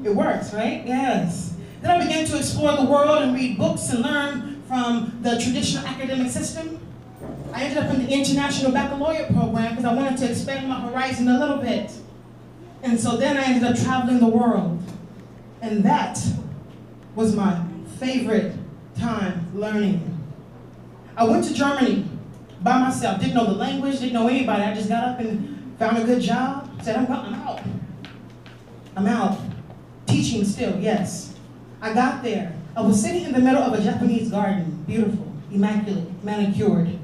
It works, right? Yes. Then I began to explore the world and read books and learn from the traditional academic system. I ended up in the International Baccalaureate program because I wanted to expand my horizon a little bit. And so then I ended up traveling the world. And that was my favorite time learning. I went to Germany by myself, didn't know the language, didn't know anybody. I just got up and found a good job, said I'm out. I'm out. Teaching still, yes. I got there. I was sitting in the middle of a Japanese garden, beautiful, immaculate, manicured.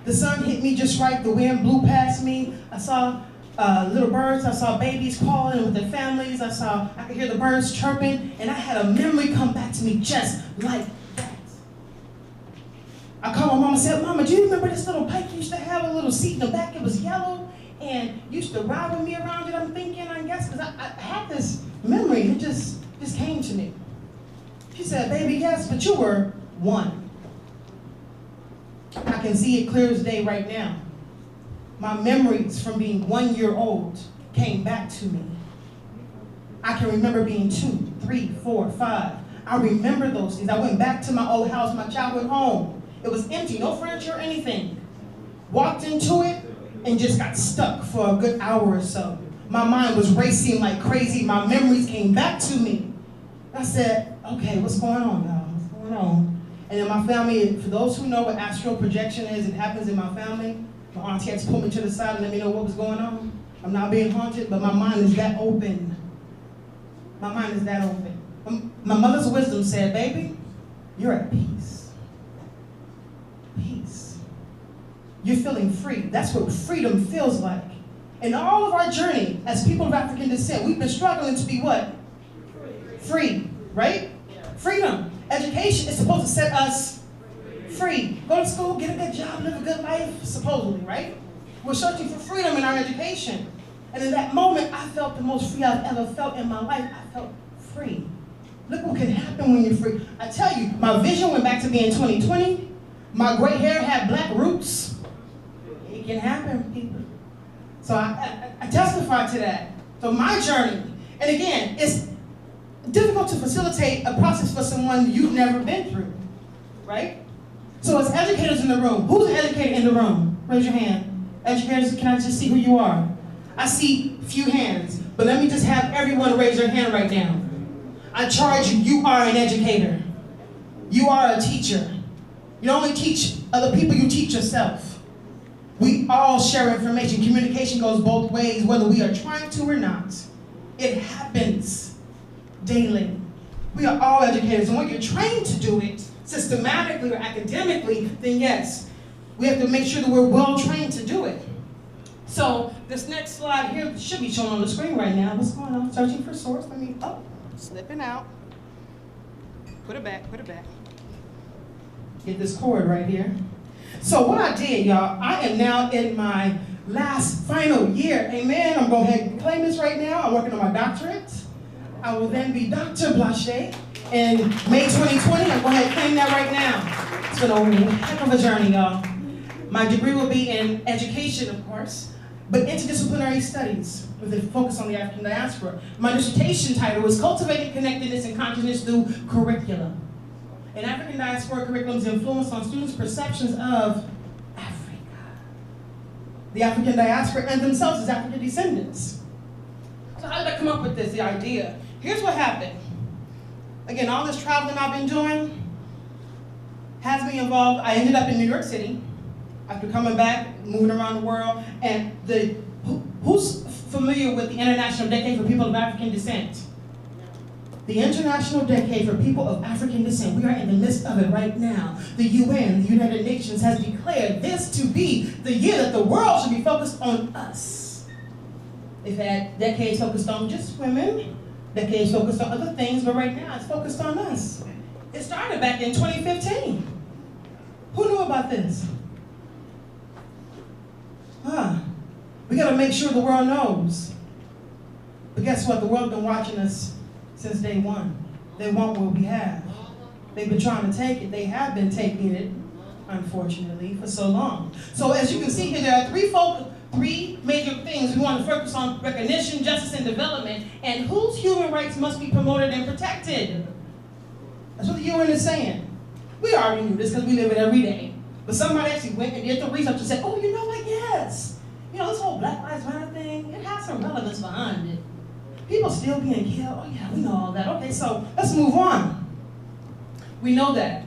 The sun hit me just right, the wind blew past me. I saw little birds, I saw babies calling with their families, I could hear the birds chirping, and I had a memory come back to me just like that. I called my mama and said, Mama, do you remember this little bike used to have a little seat in the back? It was yellow and used to ride with me around it, I'm thinking, I guess, because I had this memory, it just came to me. She said, baby, yes, but you were 1. I can see it clear as day right now. My memories from being 1 year old came back to me. I can remember being 2, 3, 4, 5. I remember those things. I went back to my old house, my childhood home. It was empty, no furniture or anything. Walked into it and just got stuck for a good hour or so. My mind was racing like crazy. My memories came back to me. I said, okay, what's going on, y'all? What's going on? And in my family, for those who know what astral projection is, it happens in my family. My auntie had to pull me to the side and let me know what was going on. I'm not being haunted, but my mind is that open. My mind is that open. My mother's wisdom said, baby, you're at peace. Peace. You're feeling free. That's what freedom feels like. In all of our journey as people of African descent, we've been struggling to be what? Free, right? Freedom. Education is supposed to set us free. Go to school, get a good job, live a good life, supposedly, right? We're searching for freedom in our education. And in that moment, I felt the most free I've ever felt in my life. I felt free. Look what can happen when you're free. I tell you, my vision went back to being 20/20. My gray hair had black roots. It can happen, people. So I testify to that. So my journey, and again, it's difficult to facilitate a process for someone you've never been through, right? So as educators in the room, who's an educator in the room? Raise your hand. Educators, can I just see who you are? I see few hands, but let me just have everyone raise their hand right now. I charge you, you are an educator. You are a teacher. You don't only teach other people, you teach yourself. We all share information. Communication goes both ways, whether we are trying to or not. It happens daily. We are all educators, and when you're trained to do it, systematically or academically, then yes, we have to make sure that we're well trained to do it. So this next slide here should be shown on the screen right now. What's going on? Searching for source. Let me, slipping out. Put it back, put it back. Get this cord right here. So what I did, y'all, I am now in my last final year. Amen. I'm going to go ahead and claim this right now. I'm working on my doctorate. I will then be Dr. Blanchet in May 2020. I'm going to claim that right now. It's been a heck of a journey, y'all. My degree will be in education, of course, but interdisciplinary studies with a focus on the African diaspora. My dissertation title is Cultivating Connectedness and Consciousness Through Curriculum. An African diaspora curriculum's influence on students' perceptions of Africa, the African diaspora, and themselves as African descendants. So how did I come up with this, the idea? Here's what happened. Again, all this traveling I've been doing has me involved. I ended up in New York City after coming back, moving around the world, and who's familiar with the International Decade for People of African Descent? The International Decade for People of African Descent. We are in the midst of it right now. The UN, the United Nations, has declared this to be the year that the world should be focused on us. They've had decades focused on just women, decades focused on other things, but right now it's focused on us. It started back in 2015. Who knew about this? We gotta make sure the world knows. But guess what? The world's been watching us since day one. They want what we have. They've been trying to take it. They have been taking it, unfortunately, for so long. So as you can see here, there are three major things we want to focus on: recognition, justice, and development, and whose human rights must be promoted and protected. That's what the UN is saying. We already knew this because we live it every day. But somebody actually went and did the research and said, oh, you know what, yes. You know, this whole Black Lives Matter thing, it has some relevance behind it. People still being killed. Oh yeah, we know all that. Okay, so let's move on. We know that.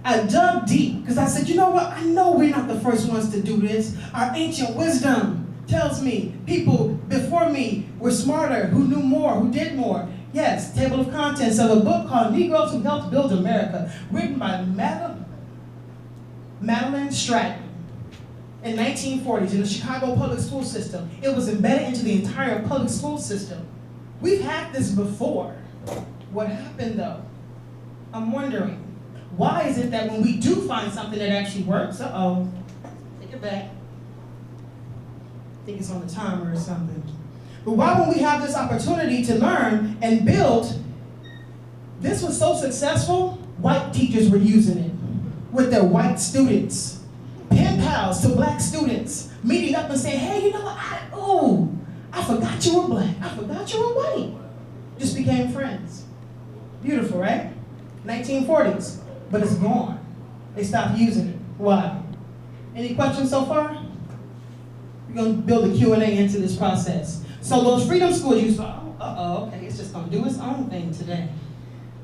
I dug deep because I said, you know what? I know we're not the first ones to do this. Our ancient wisdom tells me people before me were smarter, who knew more, who did more. Yes, table of contents of a book called Negroes Who Helped Build America, written by Madeline Stratton in 1940s in the Chicago public school system. It was embedded into the entire public school system. We've had this before. What happened though? I'm wondering, why is it that when we do find something that actually works, take it back. I think it's on the timer or something. But why when we have this opportunity to learn and build, this was so successful, white teachers were using it with their white students. Pen pals to Black students, meeting up and saying, hey, you know what, I forgot you were Black. I forgot you were white. Just became friends. Beautiful, right? 1940s, but it's gone. They stopped using it. Why? Any questions so far? We're gonna build a Q&A into this process. So those freedom schools, you saw, okay, it's just gonna do its own thing today.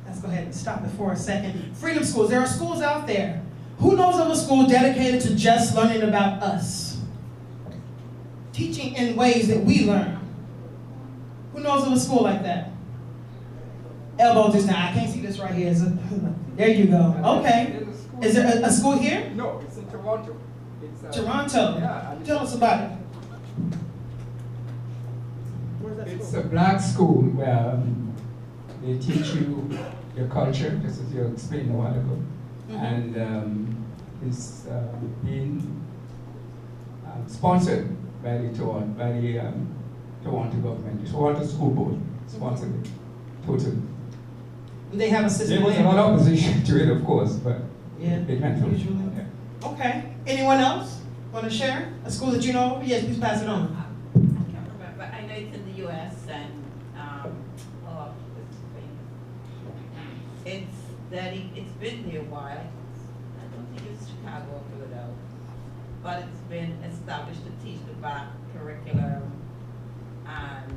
Let's go ahead and stop it for a second. Freedom schools, there are schools out there. Who knows of a school dedicated to just learning about us? Teaching in ways that we learn. Who knows of a school like that? Elbow just now, I can't see this right here. There you go, okay. Is there a school here? No, it's in Toronto. Toronto, yeah, tell us about it. It's a Black school where they teach you your culture, just as you explained a while ago. And it's being sponsored by the Toronto government. The Toronto School Board sponsored it, totally. They have a system. There was a lot of opposition to it, of course, but yeah, it went through. Yeah. Okay. Anyone else want to share a school that you know? Yes, please pass it on. I can't remember. I know it's in the U.S. and it's been here a while. I don't think it's Chicago or Philadelphia, but it's been established to teach the Black curriculum and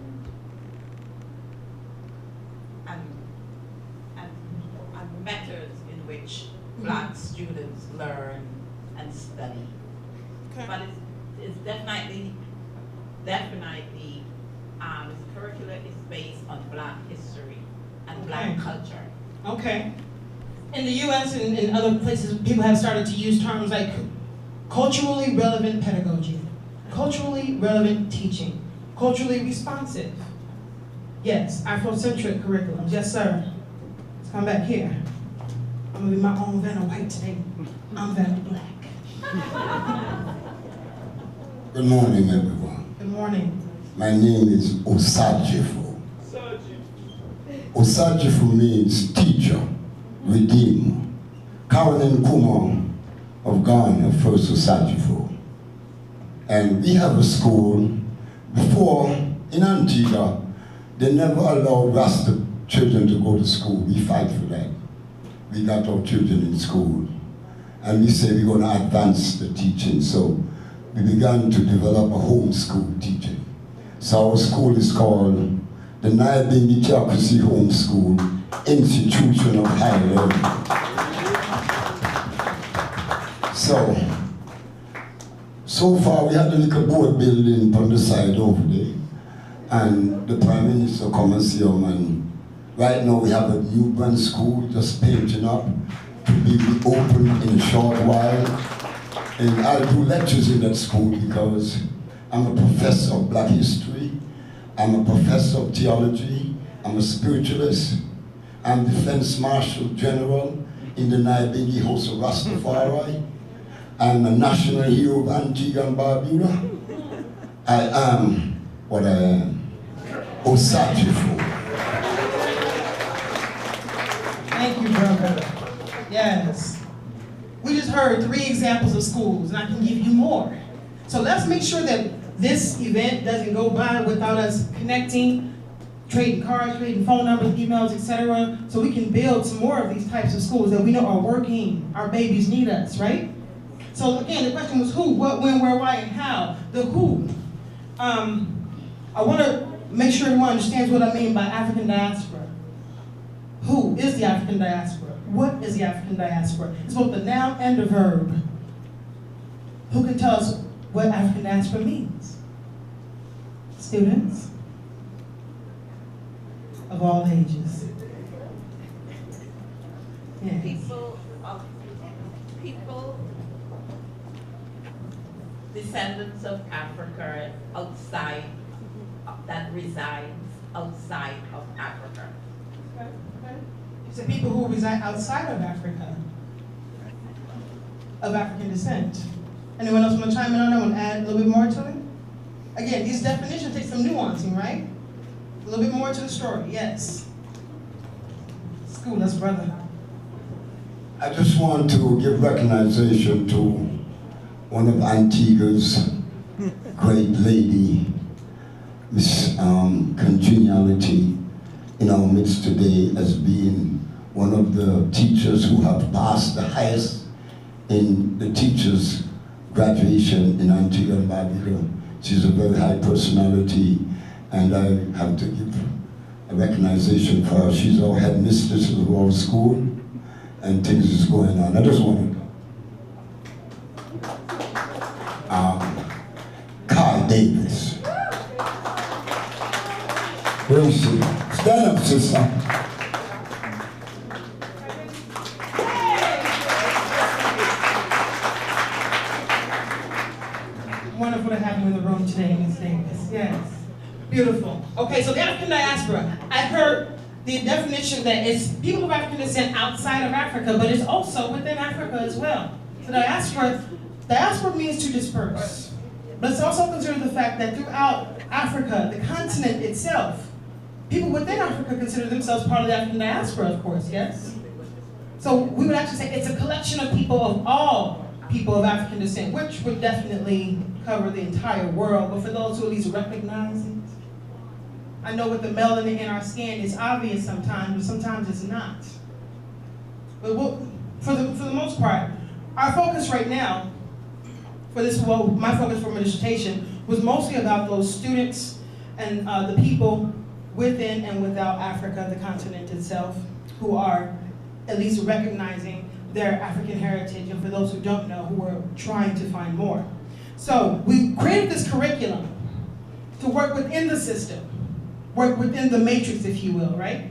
methods in which Black students learn and study. Okay. But it's definitely its curriculum is based on Black history and Black culture. Okay. In the U.S. and in other places, people have started to use terms like culturally relevant pedagogy, culturally relevant teaching, culturally responsive. Yes, Afrocentric curriculums. Yes, sir. Let's come back here. I'm gonna be my own Vanna White today. I'm Vanna Black. Good morning, everyone. Good morning. My name is Osajifo. Osajifo means teacher, redeemer. Karen Nkrumah of Ghana, first Osajifo. And we have a school. Before, in Antigua, they never allowed Rasta children to go to school. We fight for that. We got our children in school. And we say we're going to advance the teaching. So we began to develop a homeschool teaching. So our school is called the Nyabinghi Theocracy Homeschool Institution of Higher Learning. So far we had a little board building on the side over there. And the Prime Minister come and see them, and right now we have a new brand school just painting up to be open in a short while. And I'll do lectures in that school because I'm a professor of Black history, I'm a professor of theology, I'm a spiritualist, I'm Defense Marshal General in the Nyabinghi House of Rastafari, I'm a national hero of Antigua and Barbuda. I am what I am, Osajifo. Thank you, brother. Yes. We just heard 3 examples of schools, and I can give you more. So let's make sure that this event doesn't go by without us connecting, trading cards, trading phone numbers, emails, etc., so we can build some more of these types of schools that we know are working. Our babies need us, right? So again, the question was who, what, when, where, why, and how. The who. I want to make sure everyone understands what I mean by African diaspora. Who is the African diaspora? What is the African diaspora? It's both the noun and the verb. Who can tell us what African diaspora means? Students of all ages. Yeah. People, descendants of Africa outside, that resides outside of Africa. It's the people who reside outside of Africa, of African descent. Anyone else want to chime in on that? Want to add a little bit more to it? Again, these definitions take some nuancing, right? A little bit more to the story, yes. School us, brother. I just want to give recognition to one of Antigua's great lady, Miss Congeniality, in our midst today as being one of the teachers who have passed the highest in the teachers' graduation in Antigua and Barbuda. She's a very high personality, and I have to give a recognition for her. She's our headmistress of our school, and things is going on. I just want to Carl Davis. Where is she? Stand up, sister. Wonderful to have you in the room today, Ms. Davis. Yes. Beautiful. Okay, so the African diaspora. I've heard the definition that it's people of African descent outside of Africa, but it's also within Africa as well. So diaspora means to disperse. But let's also consider the fact that throughout Africa, the continent itself, people within Africa consider themselves part of the African diaspora, of course, yes? So we would actually say it's a collection of people of all people of African descent, which would definitely cover the entire world, but for those who at least recognize it. I know with the melanin in our skin, it's obvious sometimes, but sometimes it's not. But for the most part, our focus right now, my focus for my dissertation was mostly about those students and the people within and without Africa, the continent itself, who are at least recognizing their African heritage, and for those who don't know, who are trying to find more. So we created this curriculum to work within the system, work within the matrix, if you will, right?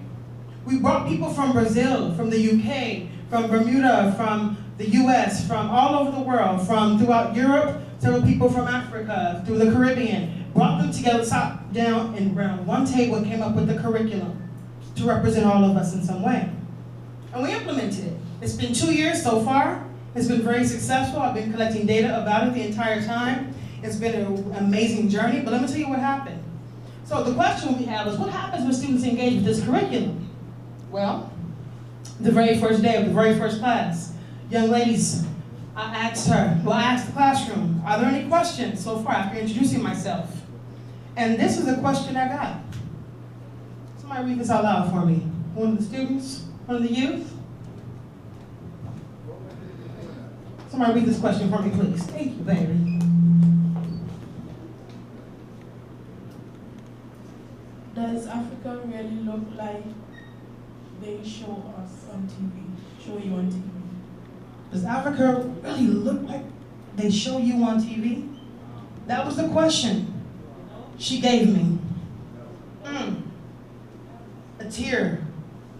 We brought people from Brazil, from the UK, from Bermuda, from the US, from all over the world, from throughout Europe, several people from Africa, through the Caribbean, brought them together, sat down and around one table and came up with the curriculum to represent all of us in some way. And we implemented it. It's been 2 years so far. It's been very successful. I've been collecting data about it the entire time. It's been an amazing journey, but let me tell you what happened. So the question we have is, what happens when students engage with this curriculum? Well, the very first day of the very first class, young ladies, I asked the classroom, are there any questions so far after introducing myself? And this is the question I got. Somebody read this out loud for me. One of the students, one of the youth. Somebody read this question for me, please. Thank you, baby. Does Africa really look like they show us on TV, show you on TV? Does Africa really look like they show you on TV? That was the question she gave me. A tear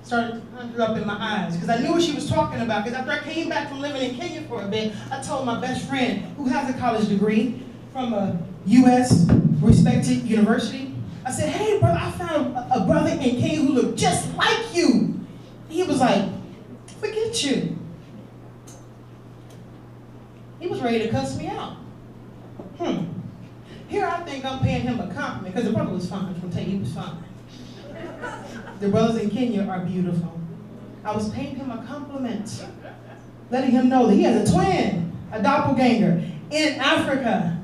started to conjure up in my eyes because I knew what she was talking about. Because after I came back from living in Kenya for a bit, I told my best friend who has a college degree from a U.S. respected university, I said, hey brother, I found a brother in Kenya who looked just like you. He was like, forget you. He was ready to cuss me out. Here I think I'm paying him a compliment because the brother was fine. I'm gonna tell you, he was fine. The brothers in Kenya are beautiful. I was paying him a compliment, letting him know that he has a twin, a doppelganger, in Africa.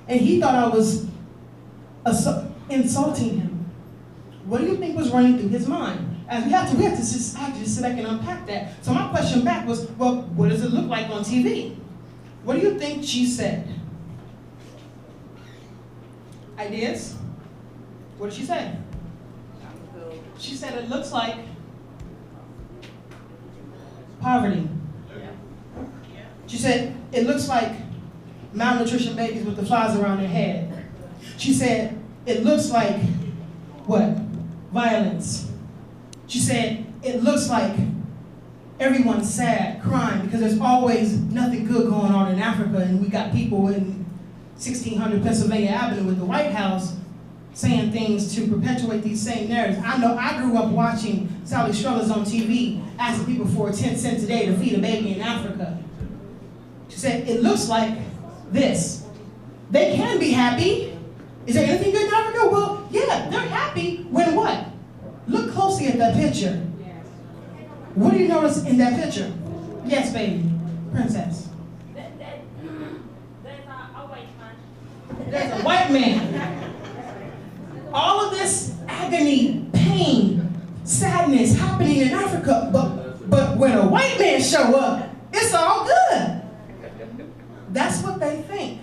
And he thought I was insulting him. What do you think was running through his mind? And I have to just sit back and unpack that. So my question back was, well, what does it look like on TV? What do you think she said? Ideas? What did she say? She said it looks like poverty. She said it looks like malnutrition babies with the flies around their head. She said it looks like what? Violence. She said it looks like everyone's sad, crying, because there's always nothing good going on in Africa, and we got people in 1600 Pennsylvania Avenue with the White House saying things to perpetuate these same narratives. I know I grew up watching Sally Struthers on TV asking people for 10 cents a day to feed a baby in Africa. She said, it looks like this. They can be happy. Is there anything good in Africa? Well, yeah, they're happy when what? Look closely at that picture. What do you notice in that picture? Yes, baby. Princess. There's a white man. All of this agony, pain, sadness happening in Africa, but when a white man show up, it's all good. That's what they think.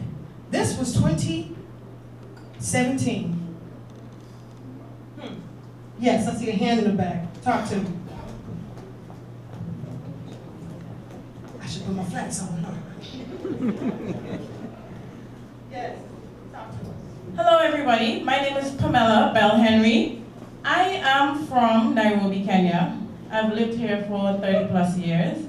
This was 2017. Yes, I see a hand in the back. Talk to me. I should put my flats on. Yes. Hello everybody, my name is Pamela Bell Henry. I am from Nairobi, Kenya. I've lived here for 30 plus years.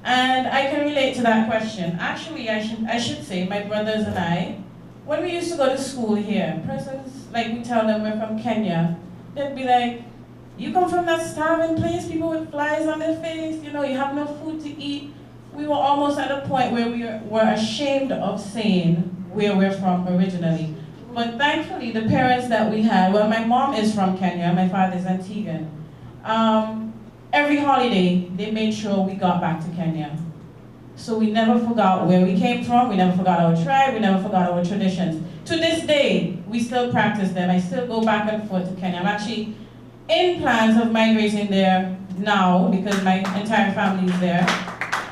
And I can relate to that question. Actually, I should say, my brothers and I, when we used to go to school here, persons, like we tell them we're from Kenya, they'd be like, you come from that starving place, people with flies on their face, you know, you have no food to eat. We were almost at a point where we were ashamed of saying where we're from originally. But thankfully, the parents that we had, well, my mom is from Kenya, my father's Antiguan. Every holiday, they made sure we got back to Kenya. So we never forgot where we came from, we never forgot our tribe, we never forgot our traditions. To this day, we still practice them. I still go back and forth to Kenya. I'm actually in plans of migrating there now because my entire family is there.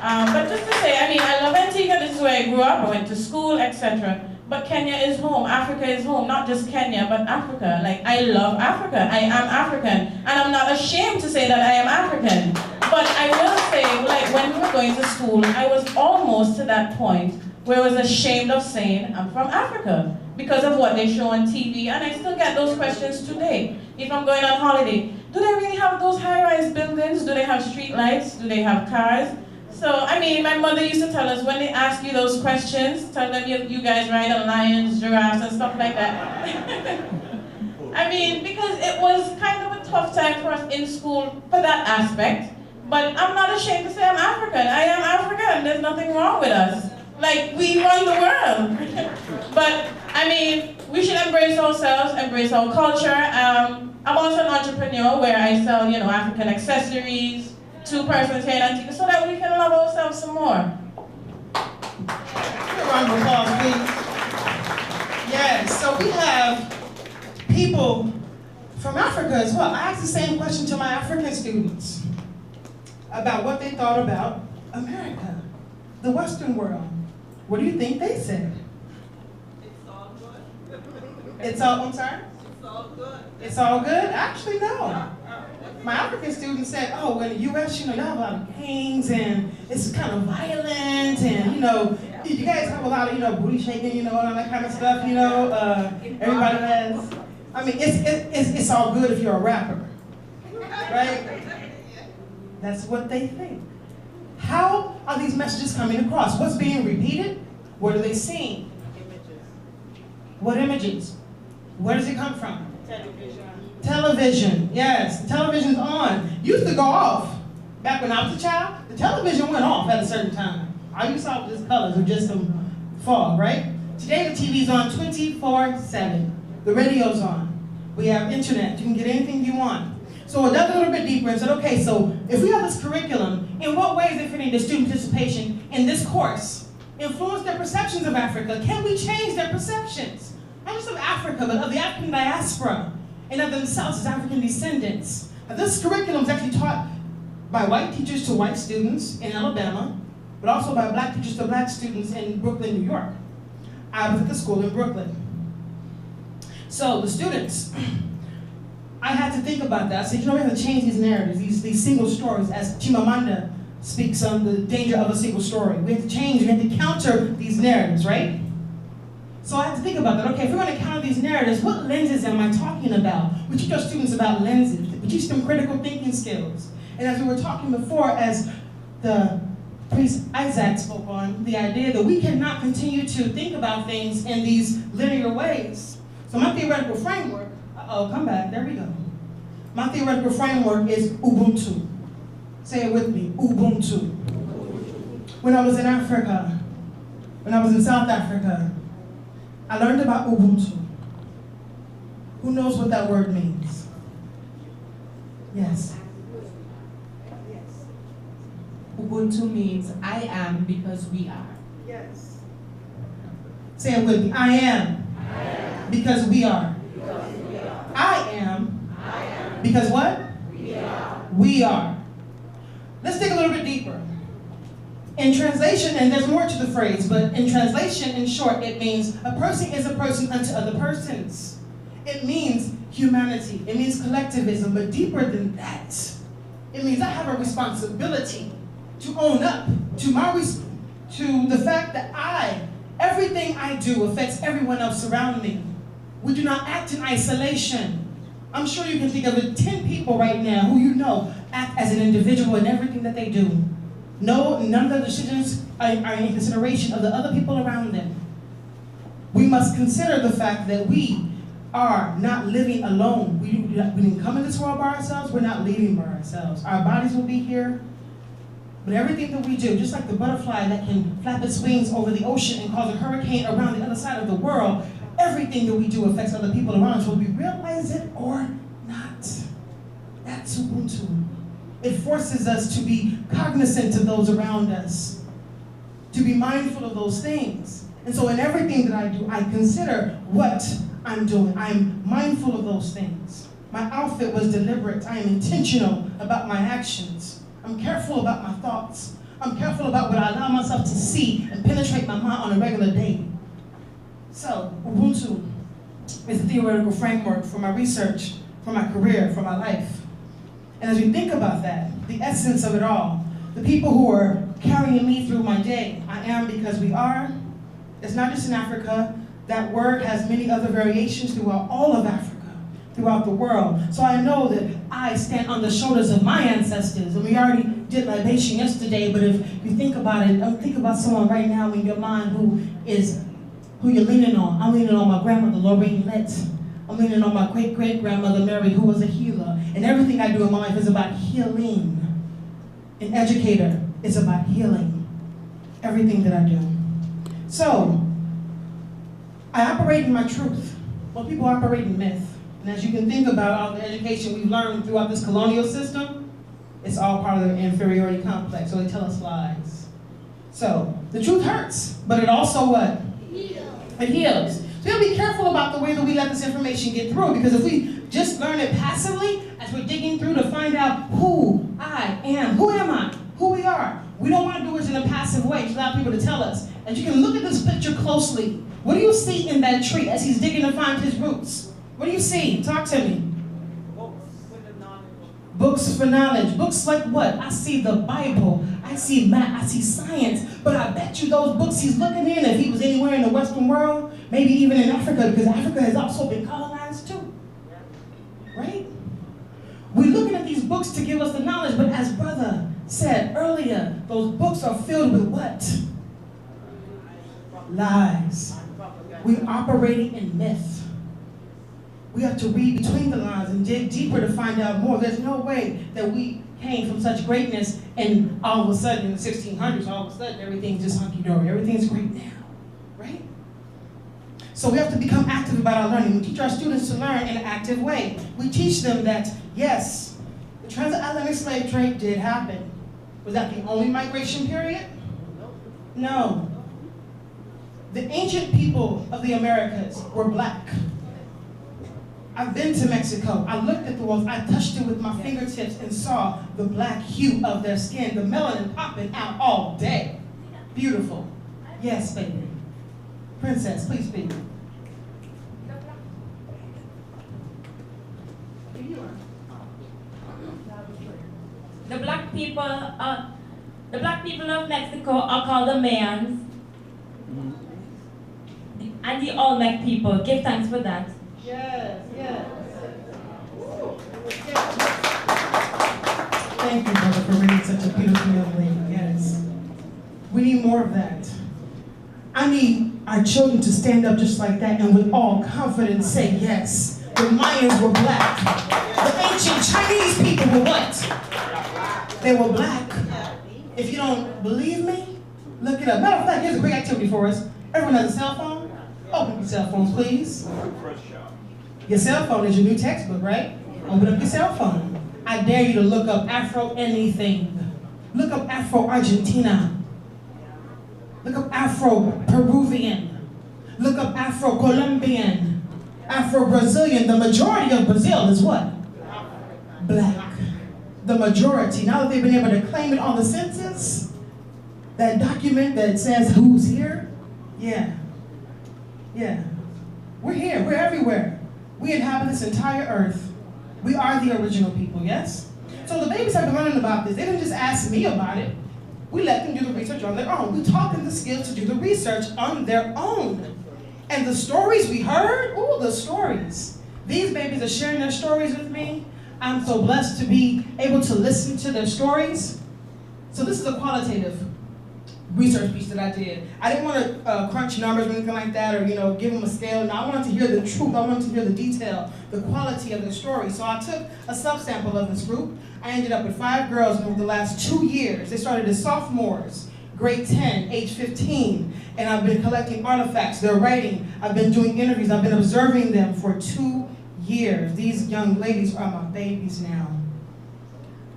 But just to say, I mean, I love Antigua, this is where I grew up, I went to school, etc. But Kenya is home, Africa is home, not just Kenya, but Africa. Like, I love Africa, I am African, and I'm not ashamed to say that I am African. But I will say, like, when we were going to school, I was almost to that point where I was ashamed of saying I'm from Africa because of what they show on TV, and I still get those questions today. If I'm going on holiday, do they really have those high-rise buildings? Do they have street lights? Do they have cars? So, I mean, my mother used to tell us, when they ask you those questions, tell them you guys ride on lions, giraffes, and stuff like that. I mean, because it was kind of a tough time for us in school for that aspect. But I'm not ashamed to say I'm African. I am African. There's nothing wrong with us. Like, we run the world. But, I mean, we should embrace ourselves, embrace our culture. I'm also an entrepreneur where I sell, you know, African accessories, 2 persons here in Antigua, so that we can love ourselves some more. A round of applause, please. Yes, so we have people from Africa as well. I asked the same question to my African students about what they thought about America, the Western world. What do you think they said? It's all good. It's all, I'm sorry? It's all good. It's all good? Actually, no. My African students said, oh, in the U.S., you know, y'all have a lot of gangs and it's kind of violent and, you know, you guys have a lot of, you know, booty shaking, you know, and all that kind of stuff, you know. Everybody has. I mean, it's all good if you're a rapper, right? That's what they think. How are these messages coming across? What's being repeated? What are they seeing? Images. What images? Where does it come from? Television. Television, yes. Television's on. Used to go off. Back when I was a child, the television went off at a certain time. All you saw was just colors or just some fog, right? Today the TV's on 24/7. The radio's on. We have internet. You can get anything you want. So I dug a little bit deeper and said, okay, so if we have this curriculum, in what ways, if any, does student participation in this course influence their perceptions of Africa? Can we change their perceptions? Not just of Africa, but of the African diaspora and of themselves as African descendants. Now, this curriculum is actually taught by white teachers to white students in Alabama, but also by black teachers to black students in Brooklyn, New York. I was at the school in Brooklyn. So the students, I had to think about that. I said, you know, we have to change these narratives, these single stories, as Chimamanda speaks on the danger of a single story. We have to change, we have to counter these narratives, right? So I had to think about that. Okay, if we're going to counter these narratives, what lenses am I talking about? We teach our students about lenses. We teach them critical thinking skills. And as we were talking before, as the priest Isaac spoke on, the idea that we cannot continue to think about things in these linear ways. So my theoretical framework, come back, there we go. My theoretical framework is Ubuntu. Say it with me, Ubuntu. When I was in Africa, when I was in South Africa, I learned about Ubuntu. Who knows what that word means? Yes. Ubuntu means I am because we are. Yes. Say it with me, I am. Because we are. I am. Because what? We are. Let's dig a little bit deeper. In translation, and there's more to the phrase, but in translation, in short, it means a person is a person unto other persons. It means humanity. It means collectivism, but deeper than that, it means I have a responsibility to own up to the fact that everything I do affects everyone else around me. We do not act in isolation. I'm sure you can think of 10 people right now who you know act as an individual in everything that they do. No, none of the decisions are in consideration of the other people around them. We must consider the fact that we are not living alone. We didn't come in this world by ourselves. We're not leaving by ourselves. Our bodies will be here, but everything that we do, just like the butterfly that can flap its wings over the ocean and cause a hurricane around the other side of the world, everything that we do affects other people around us, whether we realize it or not. That's Ubuntu. It forces us to be cognizant of those around us, to be mindful of those things. And so in everything that I do, I consider what I'm doing. I'm mindful of those things. My outfit was deliberate. I am intentional about my actions. I'm careful about my thoughts. I'm careful about what I allow myself to see and penetrate my mind on a regular day. So, Ubuntu is a theoretical framework for my research, for my career, for my life. And as we think about that, the essence of it all, the people who are carrying me through my day, I am because we are. It's not just in Africa. That word has many other variations throughout all of Africa, throughout the world. So I know that I stand on the shoulders of my ancestors. And we already did libation yesterday, but if you think about it, think about someone right now in your mind who you're leaning on. I'm leaning on my grandmother, Lorraine Lett. I'm leaning on my great-great-grandmother, Mary, who was a healer. And everything I do in my life is about healing. An educator is about healing. Everything that I do. So, I operate in my truth. Well, people operate in myth. And as you can think about all the education we've learned throughout this colonial system, it's all part of the inferiority complex, so they tell us lies. So, the truth hurts, but it also what? It heals. So we gotta be careful about the way that we let this information get through, because if we just learn it passively, as we're digging through to find out who I am, who am I, who we are, we don't want to do it in a passive way to allow people to tell us. And you can look at this picture closely. What do you see in that tree as he's digging to find his roots? What do you see? Talk to me. Books for knowledge. Books like what? I see the Bible. I see math. I see science. But I bet you those books he's looking in, if he was anywhere in the Western world, maybe even in Africa, because Africa has also been colonized too. Right? We're looking at these books to give us the knowledge, but as brother said earlier, those books are filled with what? Lies. We're operating in myth. We have to read between the lines and dig deeper to find out more. There's no way that we came from such greatness and all of a sudden in the 1600s, all of a sudden everything's just hunky-dory. Everything's great now, right? So we have to become active about our learning. We teach our students to learn in an active way. We teach them that, yes, the transatlantic slave trade did happen. Was that the only migration period? No. The ancient people of the Americas were black. I've been to Mexico. I looked at the walls. I touched it with my fingertips and saw the black hue of their skin, the melanin popping out all day. Beautiful. Yes, baby. Princess, please speak. The black people of Mexico are called the Mayans. And the Olmec people. Give thanks for that. Yes, yes. Thank you, brother, for reading such a beautiful young lady. Yes. We need more of that. I need our children to stand up just like that and with all confidence say, yes, the Mayans were black. The ancient Chinese people were what? They were black. If you don't believe me, look it up. Matter of fact, here's a quick activity for us. Everyone has a cell phone? Open your cell phones, please. Your cell phone is your new textbook, right? Open up your cell phone. I dare you to look up Afro anything. Look up Afro Argentina. Look up Afro Peruvian. Look up Afro Colombian. Afro Brazilian. The majority of Brazil is what? Black. The majority. Now that they've been able to claim it on the census, that document that says who's here, yeah. Yeah. We're here. We're everywhere. We inhabit this entire earth. We are the original people, yes? So the babies have been learning about this. They didn't just ask me about it. We let them do the research on their own. We taught them the skills to do the research on their own. And the stories we heard, ooh, the stories. These babies are sharing their stories with me. I'm so blessed to be able to listen to their stories. So this is a qualitative research piece that I did. I didn't want to crunch numbers or anything like that, or give them a scale. No, I wanted to hear the truth. I wanted to hear the detail, the quality of the story. So I took a subsample of this group. I ended up with 5 girls over the last 2 years. They started as sophomores, grade 10, age 15, and I've been collecting artifacts, their writing. I've been doing interviews. I've been observing them for 2 years. These young ladies are my babies now.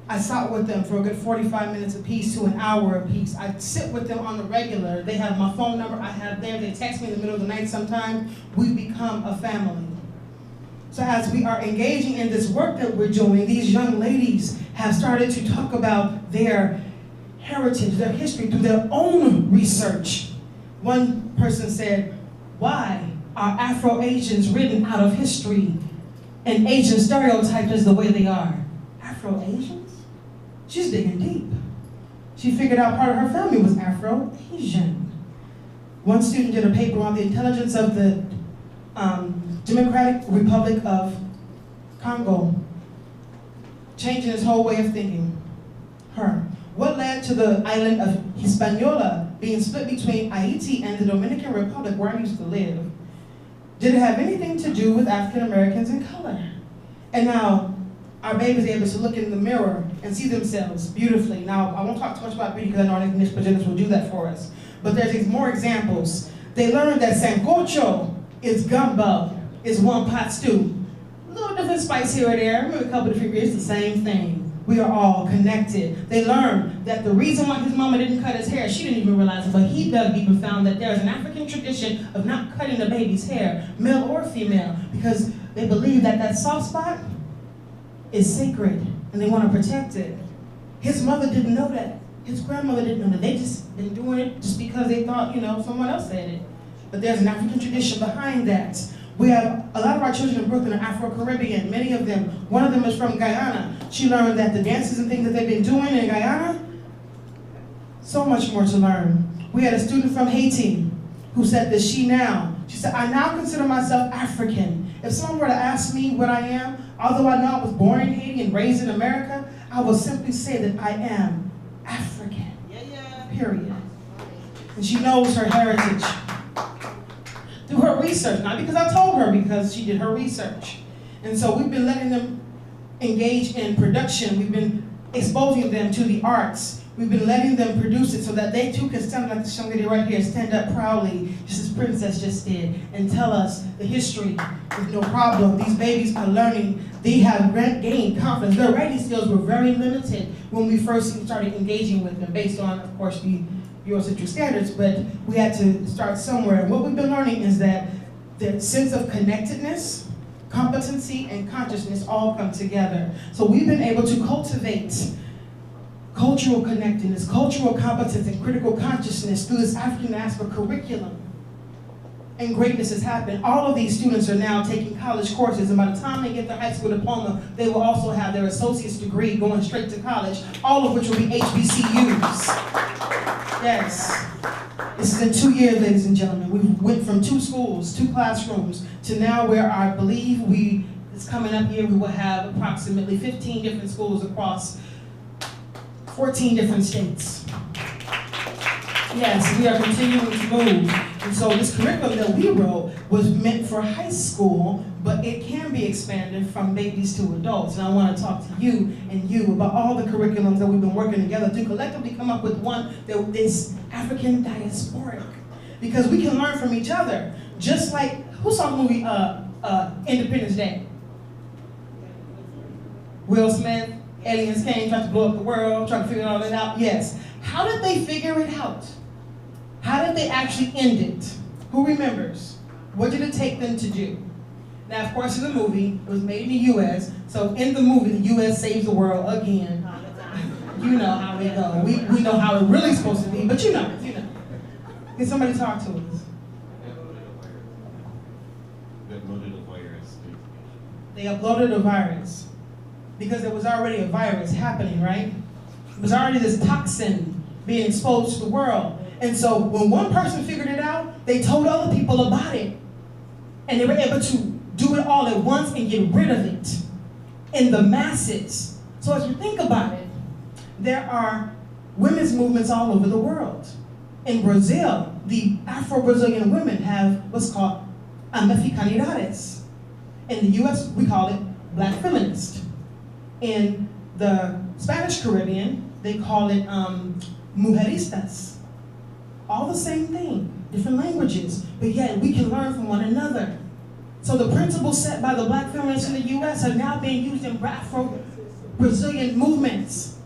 I sat with them for a good 45 minutes apiece to an hour apiece. I sit with them on the regular. They have my phone number, I have theirs. They text me in the middle of the night sometimes. We become a family. So as we are engaging in this work that we're doing, these young ladies have started to talk about their heritage, their history through their own research. One person said, why are Afro-Asians written out of history and Asian stereotypes as the way they are? Afro-Asians? She's digging deep. She figured out part of her family was Afro-Asian. One student did a paper on the intelligence of the Democratic Republic of Congo, changing his whole way of thinking. Her. What led to the island of Hispaniola being split between Haiti and the Dominican Republic, where I used to live? Did it have anything to do with African Americans in color? And now, our babies are able to look in the mirror and see themselves beautifully. Now, I won't talk too much about beauty because I know Miss Pagenis will do that for us. but there's more examples. They learned that sancocho is gumbo, is one pot stew. A little different spice here or there, maybe a couple different ingredients, the same thing. We are all connected. They learned that the reason why his mama didn't cut his hair, she didn't even realize it, but he dug deep and found that there's an African tradition of not cutting the baby's hair, male or female, because they believe that that soft spot is sacred and they want to protect it. His mother didn't know that. His grandmother didn't know that. They just been doing it just because they thought, you know, someone else said it. But there's an African tradition behind that. We have a lot of our children in Brooklyn are Afro-Caribbean, many of them. One of them is from Guyana. She learned that the dances and things that they've been doing in Guyana, so much more to learn. We had a student from Haiti who said that she said, I now consider myself African. If someone were to ask me what I am, although I know I was born in Haiti and raised in America, I will simply say that I am African, period. And she knows her heritage through her research, not because I told her, because she did her research. And so we've been letting them engage in production. We've been exposing them to the arts. We've been letting them produce it so that they too can stand like this young lady right here, stand up proudly, just as Princess just did, and tell us the history with no problem. These babies are learning. They have gained confidence. Their writing skills were very limited when we first started engaging with them, based on, of course, the Eurocentric standards, but we had to start somewhere. And what we've been learning is that the sense of connectedness, competency, and consciousness all come together. So we've been able to cultivate cultural connectedness, cultural competence, and critical consciousness through this African diaspora curriculum. And greatness has happened. All of these students are now taking college courses, and by the time they get their high school diploma, they will also have their associate's degree going straight to college, all of which will be HBCUs. Yes. This is in 2 years, ladies and gentlemen. We went from 2 schools, 2 classrooms, to now where I believe it's coming up here, we will have approximately 15 different schools across 14 different states. Yes, we are continuing to move. And so this curriculum that we wrote was meant for high school, but it can be expanded from babies to adults. And I want to talk to you and you about all the curriculums that we've been working together to collectively come up with one that is African diasporic. Because we can learn from each other. Just like, who saw the movie Independence Day? Will Smith, aliens came, tried to blow up the world, trying to figure all that out. Yes. How did they figure it out? How did they actually end it? Who remembers? What did it take them to do? Now, of course, in the movie, it was made in the U.S., so in the movie, the U.S. saves the world again. You know how it goes. We know how it really supposed to be, but you know. Can somebody talk to us? They uploaded a virus. They uploaded a virus. Because there was already a virus happening, right? There was already this toxin being exposed to the world. And so when one person figured it out, they told other people about it. And they were able to do it all at once and get rid of it in the masses. So as you think about it, there are women's movements all over the world. In Brazil, the Afro-Brazilian women have what's called Americanidades. In the US, we call it Black feminist. In the Spanish Caribbean, they call it mujeristas. All the same thing, different languages, but yet we can learn from one another. So the principles set by the Black feminists in the US are now being used in Afro-Brazilian movements.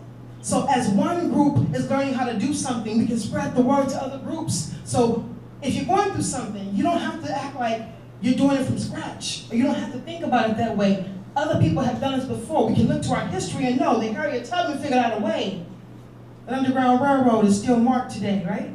So as one group is learning how to do something, we can spread the word to other groups. So if you're going through something, you don't have to act like you're doing it from scratch, or you don't have to think about it that way. Other people have done this before. We can look to our history and know that Harriet Tubman figured out a way. The Underground Railroad is still marked today, right?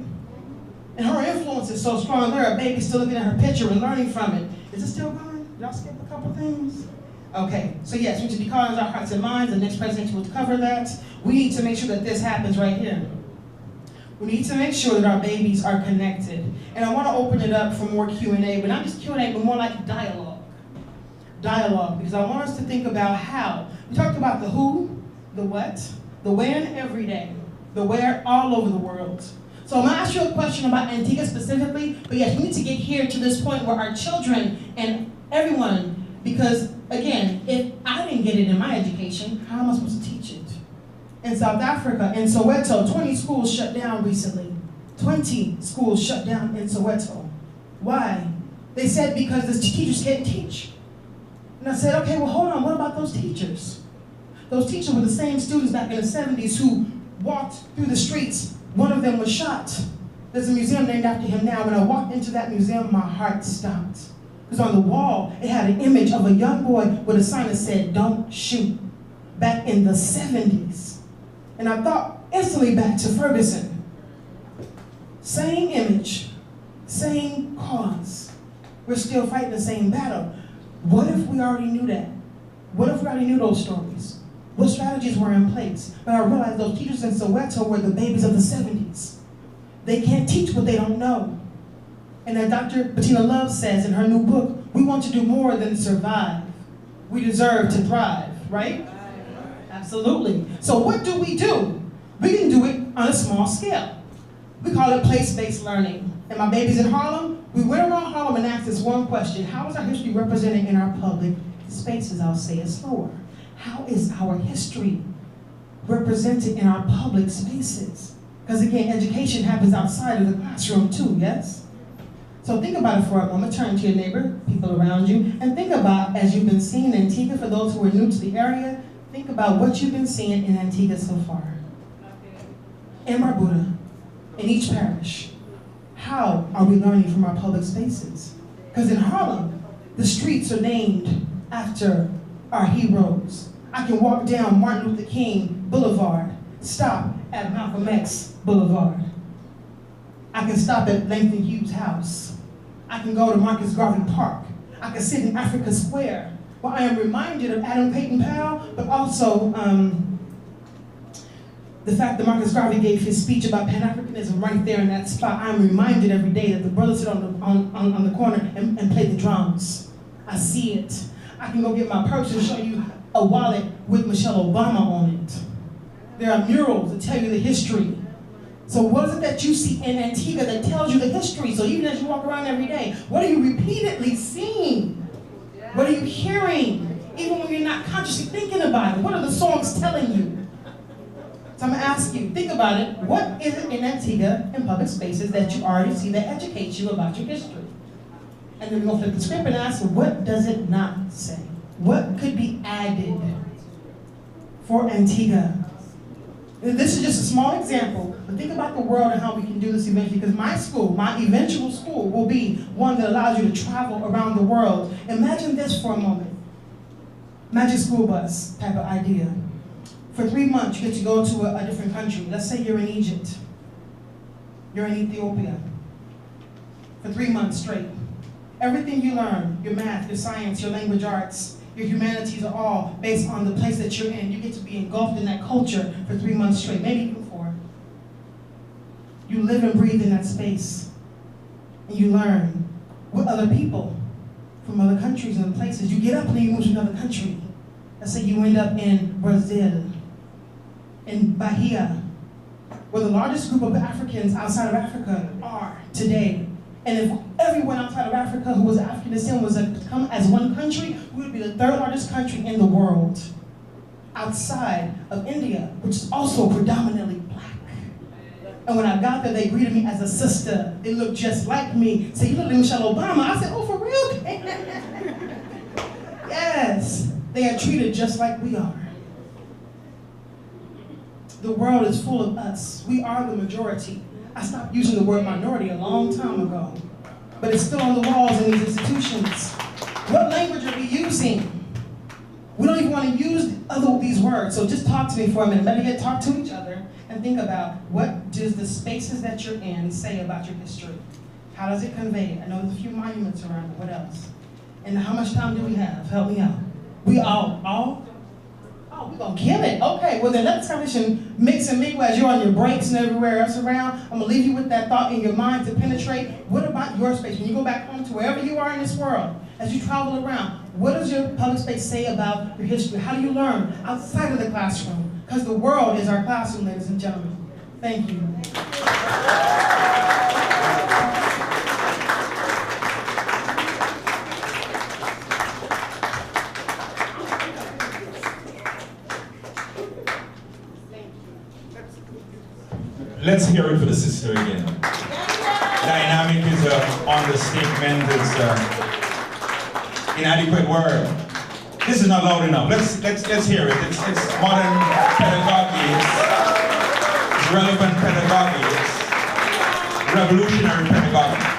And her influence is so strong. There are babies still looking at her picture and learning from it. Is it still going? Did y'all skip a couple things? Okay, so yes, we need to decolonize our hearts and minds. The next presentation will cover that. We need to make sure that this happens right here. We need to make sure that our babies are connected. And I want to open it up for more Q&A, but not just Q&A, but more like dialogue. Dialogue, because I want us to think about how. We talked about the who, the what, the when every day, the where all over the world. So I'm going to ask you a question about Antigua specifically, but yes, we need to get here to this point where our children and everyone, because again, if I didn't get it in my education, how am I supposed to teach it? In South Africa, in Soweto, 20 schools shut down recently. 20 schools shut down in Soweto. Why? They said because the teachers can't teach. And I said, okay, well, hold on, what about those teachers? Those teachers were the same students back in the 70s who walked through the streets. One of them was shot. There's a museum named after him now. When I walked into that museum, my heart stopped. Because on the wall, it had an image of a young boy with a sign that said, "Don't shoot," back in the 70s. And I thought instantly back to Ferguson. Same image, same cause. We're still fighting the same battle. What if we already knew that? What if we already knew those stories? What strategies were in place? But I realized those teachers in Soweto were the babies of the 70s. They can't teach what they don't know. And as Dr. Bettina Love says in her new book, we want to do more than survive. We deserve to thrive, right? Absolutely. So what do? We can do it on a small scale. We call it place-based learning. And my babies in Harlem, we went around Harlem and asked this one question: how is our history represented in our public spaces? I'll say it slower. How is our history represented in our public spaces? Because again, education happens outside of the classroom too, yes? So think about it for a moment. Turn to your neighbor, people around you, and think about, as you've been seeing in Antigua, for those who are new to the area, think about what you've been seeing in Antigua so far. In Barbuda, in each parish. How are we learning from our public spaces? Because in Harlem, the streets are named after our heroes. I can walk down Martin Luther King Boulevard, stop at Malcolm X Boulevard. I can stop at Langston Hughes' house. I can go to Marcus Garvey Park. I can sit in Africa Square, where I am reminded of Adam Peyton Powell, but also the fact that Marcus Garvey gave his speech about Pan-Africanism right there in that spot. I'm reminded every day that the brothers sit on the corner and play the drums. I see it. I can go get my purse and show you a wallet with Michelle Obama on it. There are murals that tell you the history. So what is it that you see in Antigua that tells you the history? So even as you walk around every day, what are you repeatedly seeing? What are you hearing? Even when you're not consciously thinking about it, what are the songs telling you? So I'm gonna ask you, think about it. What is it in Antigua, in public spaces, that you already see that educates you about your history? And then we're gonna flip the script and ask, what does it not say? What could be added for Antigua? This is just a small example, but think about the world and how we can do this eventually, because my school, my eventual school, will be one that allows you to travel around the world. Imagine this for a moment. Magic school bus type of idea. For 3 months, you get to go to a different country. Let's say you're in Egypt. You're in Ethiopia. For 3 months straight. Everything you learn, your math, your science, your language arts, your humanities are all based on the place that you're in. You get to be engulfed in that culture for 3 months straight, maybe even 4. You live and breathe in that space. And you learn with other people from other countries and places. You get up and you move to another country. Let's say you end up in Brazil, in Bahia, where the largest group of Africans outside of Africa are today. And if everyone outside of Africa who was African descent was to come as one country, we would be the 3rd largest country in the world, outside of India, which is also predominantly black. And when I got there, they greeted me as a sister. They looked just like me. Say, you look like Michelle Obama. I said, oh, for real? Yes, they are treated just like we are. The world is full of us. We are the majority. I stopped using the word minority a long time ago, but it's still on the walls in these institutions. What language are we using? We don't even want to use these words, so just talk to me for a minute. Better yet, talk to each other and think about, what does the spaces that you're in say about your history? How does it convey it? I know there's a few monuments around it. What else? And how much time do we have? Help me out. We all? Oh, we're going to kill it. Okay, well then let's conversation mix and mingle as you're on your breaks and everywhere else around. I'm going to leave you with that thought in your mind to penetrate. What about your space? When you go back home to wherever you are in this world, as you travel around, what does your public space say about your history? How do you learn outside of the classroom? Because the world is our classroom, ladies and gentlemen. Thank you. Let's hear it for the sister again. Dynamic is an understatement, it's an inadequate word. This is not loud enough. Let's hear it. It's modern pedagogy, it's relevant pedagogy, it's revolutionary pedagogy.